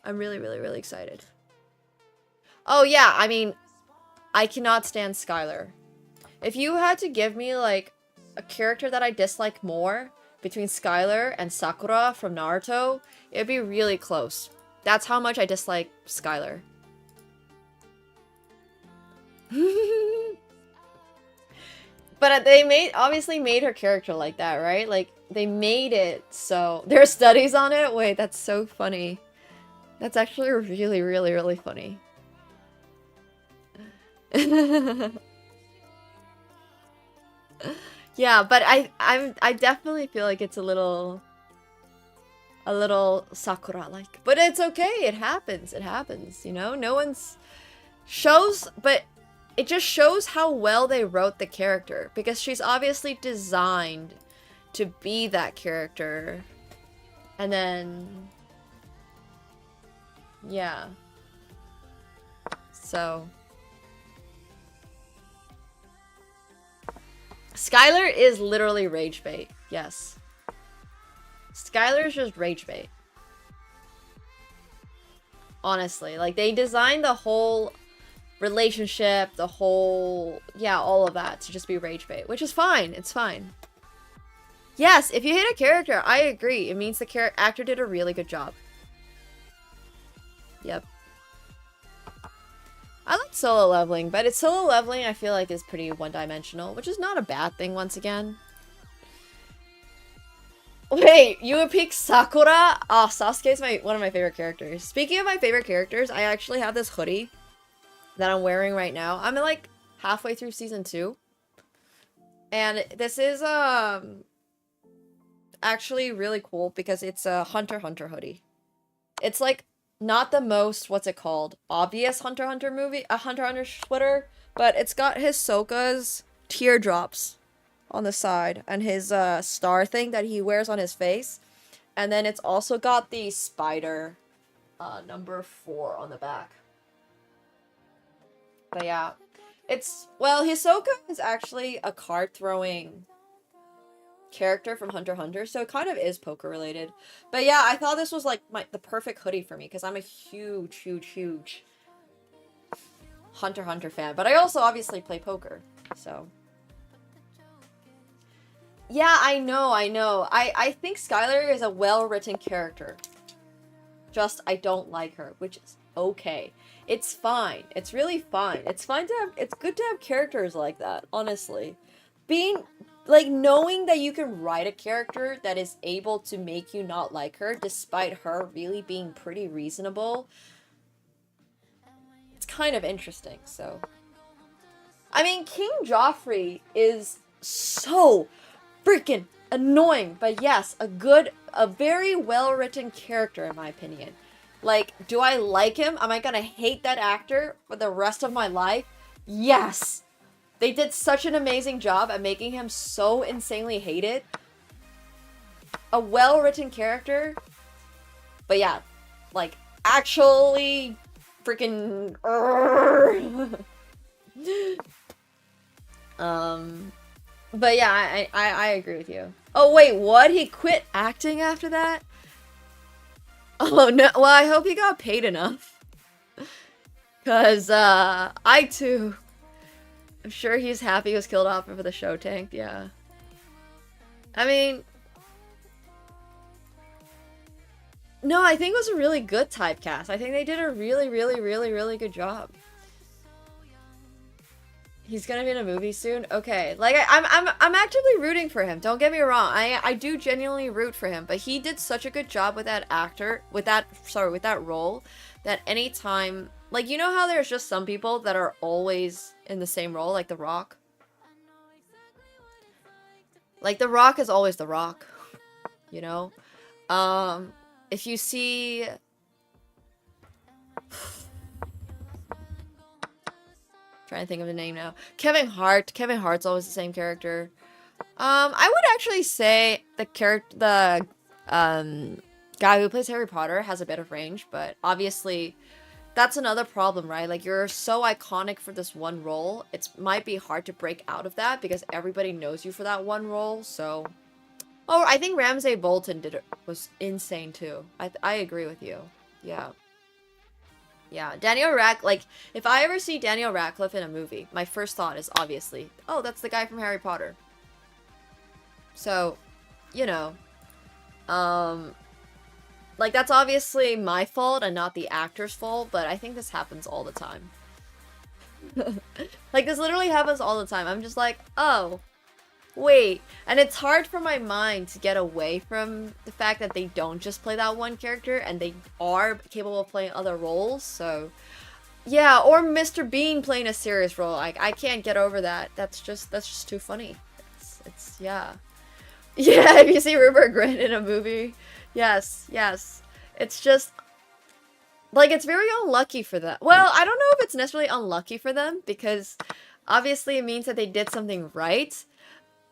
I'm really, really, really excited. Oh yeah, I mean, I cannot stand Skylar. If you had to give me, like, a character that I dislike more between Skylar and Sakura from Naruto, it'd be really close. That's how much I dislike Skylar. But they obviously made her character like that, right? Like, they made it so... There are studies on it? Wait, that's so funny. That's actually really, really, really funny. Yeah, but I definitely feel like it's a little Sakura-like. But it's okay, it happens, you know? No one's... But it just shows how well they wrote the character, because she's obviously designed to be that character. And then... yeah. So... Skylar is literally rage bait. Yes. Skylar is just rage bait. Honestly. Like, they designed the whole relationship, the whole... yeah, all of that to just be rage bait. Which is fine. It's fine. Yes, if you hate a character, I agree. It means the actor did a really good job. Yep. I like solo leveling, but solo leveling I feel like is pretty one-dimensional, which is not a bad thing once again. Wait, you would pick Sakura? Oh, Sasuke's one of my favorite characters. Speaking of my favorite characters, I actually have this hoodie that I'm wearing right now. I'm like halfway through season 2. And this is actually really cool because it's a Hunter x Hunter hoodie. It's like not the most, what's it called, obvious Hunter x Hunter movie, a Hunter x Hunter sweater, but it's got Hisoka's teardrops on the side and his star thing that he wears on his face, and then it's also got the spider number 4 on the back. But yeah, well, Hisoka is actually a card throwing character from Hunter x Hunter, so it kind of is poker related. But yeah, I thought this was like the perfect hoodie for me because I'm a huge Hunter x Hunter fan, but I also obviously play poker, so yeah, I know. I think Skylar is a well-written character. Just I don't like her, which is okay. It's fine. It's really fine. It's good to have characters like that, honestly. Like, knowing that you can write a character that is able to make you not like her, despite her really being pretty reasonable, it's kind of interesting, so. I mean, King Joffrey is so freaking annoying, but yes, a very well-written character, in my opinion. Like, do I like him? Am I gonna hate that actor for the rest of my life? Yes! They did such an amazing job at making him so insanely hated. A well-written character. But yeah, like, actually freaking... But yeah, I agree with you. Oh wait, what? He quit acting after that? Oh no, well I hope he got paid enough. Cause, I too... I'm sure he's happy he was killed off for the show tanked, yeah. I mean... No, I think it was a really good typecast. I think they did a really, really, really, really good job. He's gonna be in a movie soon? Okay. Like, I'm actively rooting for him. Don't get me wrong. I do genuinely root for him. But he did such a good job with that actor, with that role, that anytime Like, you know how there's just some people that are always in the same role, like The Rock? Like, The Rock is always The Rock, you know? If you see... Trying to think of the name now. Kevin Hart. Kevin Hart's always the same character. I would actually say the guy who plays Harry Potter has a bit of range, but obviously that's another problem, right? Like, you're so iconic for this one role, it might be hard to break out of that because everybody knows you for that one role, so... Oh, I think Ramsay Bolton was insane too. I agree with you. Yeah. Yeah, like, if I ever see Daniel Radcliffe in a movie, my first thought is obviously, oh, that's the guy from Harry Potter. So, you know, like, that's obviously my fault and not the actor's fault, but I think this happens all the time. Like, this literally happens all the time. I'm just like, oh, wait. And it's hard for my mind to get away from the fact that they don't just play that one character and they are capable of playing other roles, so... Yeah, or Mr. Bean playing a serious role. Like, I can't get over that. That's just too funny. It's yeah. Yeah, if you see Rupert Grint in a movie. Yes, yes. It's just... Like, it's very unlucky for them. Well, I don't know if it's necessarily unlucky for them, because obviously it means that they did something right.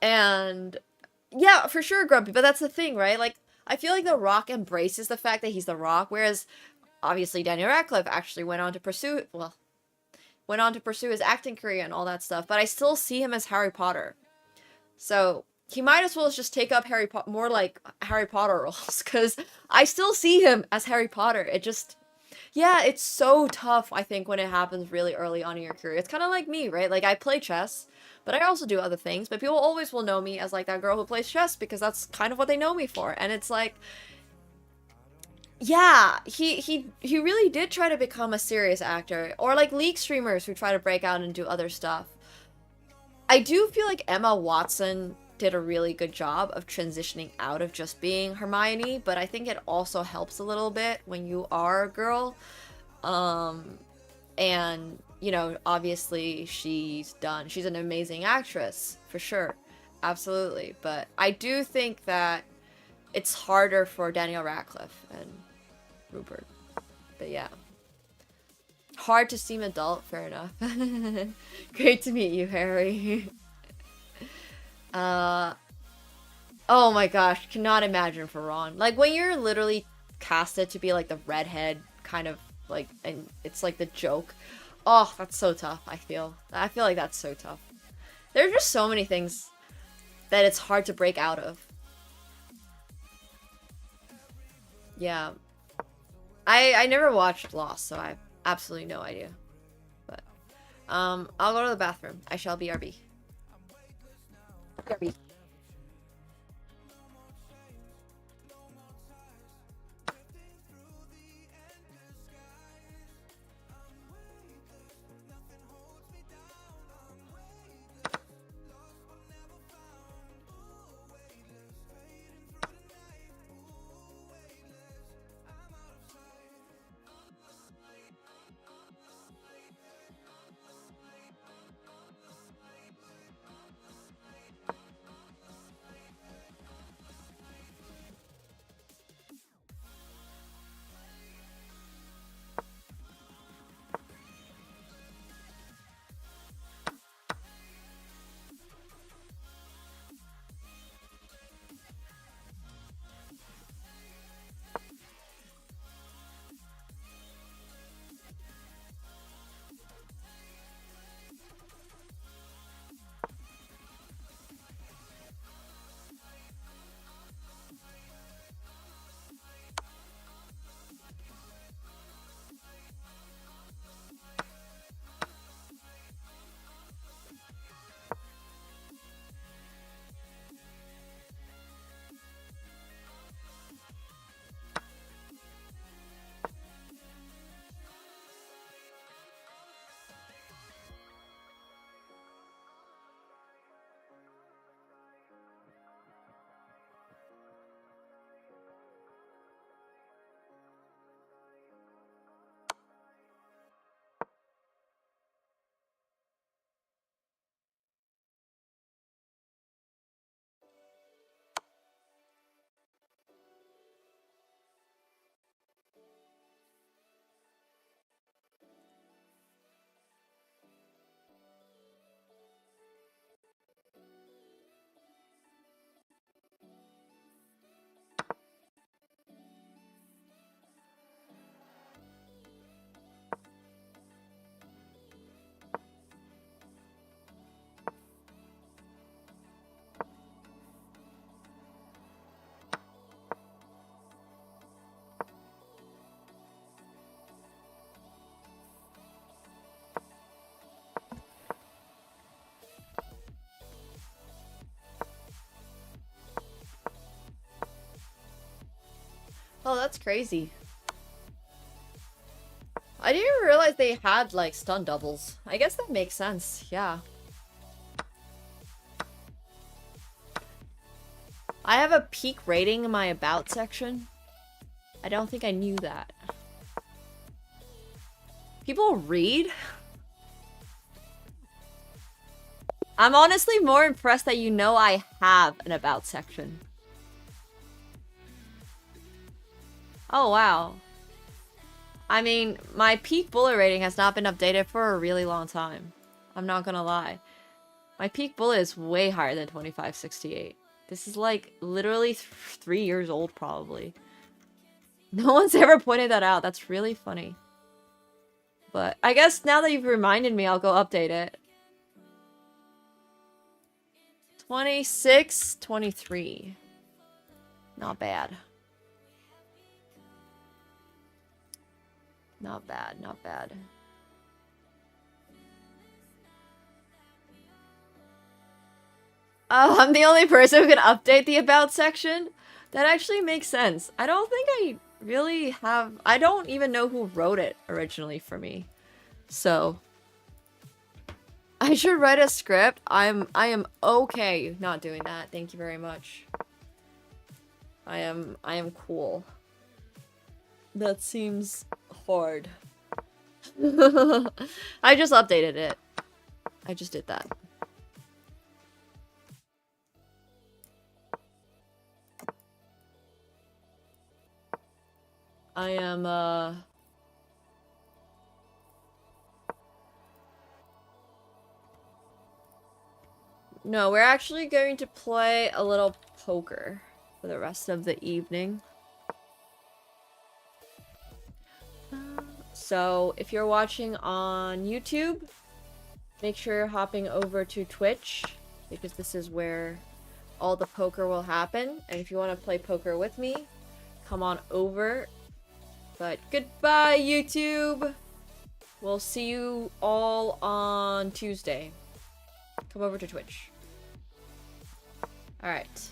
And yeah, for sure, Grumpy, but that's the thing, right? Like, I feel like The Rock embraces the fact that he's The Rock, whereas obviously Daniel Radcliffe actually went on to pursue his acting career and all that stuff, but I still see him as Harry Potter. So, he might as well just take up more like Harry Potter roles, because I still see him as Harry Potter. It just... Yeah, it's so tough, I think, when it happens really early on in your career. It's kind of like me, right? Like, I play chess, but I also do other things, but people always will know me as, like, that girl who plays chess, because that's kind of what they know me for. And it's like, yeah, he really did try to become a serious actor. Or, like, League streamers who try to break out and do other stuff. I do feel like Emma Watson did a really good job of transitioning out of just being Hermione, but I think it also helps a little bit when you are a girl. And, you know, obviously she's an amazing actress, for sure. Absolutely. But I do think that it's harder for Daniel Radcliffe and Rupert. But yeah. Hard to seem adult, fair enough. Great to meet you, Harry. Oh my gosh, cannot imagine for Ron. Like, when you're literally casted to be, like, the redhead, kind of, like, and it's, like, the joke. Oh, that's so tough, I feel. I feel like that's so tough. There are just so many things that it's hard to break out of. Yeah. I never watched Lost, so I have absolutely no idea. But, I'll go to the bathroom. I shall BRB. BRB. Oh, that's crazy. I didn't even realize they had, like, stun doubles. I guess that makes sense, yeah. I have a peak rating in my about section. I don't think I knew that. People read? I'm honestly more impressed that you know I have an about section. Oh, wow. I mean, my peak bullet rating has not been updated for a really long time. I'm not gonna lie. My peak bullet is way higher than 2568. This is like literally 3 years old probably. No one's ever pointed that out. That's really funny. But I guess now that you've reminded me, I'll go update it. 26, 23. Not bad. Not bad, not bad. Oh, I'm the only person who can update the about section? That actually makes sense. I don't think I really have... I don't even know who wrote it originally for me. So... I should write a script. I am okay not doing that. Thank you very much. I am cool. That seems hard. I just updated it. I just did that. I am, No, we're actually going to play a little poker for the rest of the evening. So, if you're watching on YouTube, make sure you're hopping over to Twitch, because this is where all the poker will happen. And if you want to play poker with me, come on over. But goodbye, YouTube! We'll see you all on Tuesday. Come over to Twitch. Alright.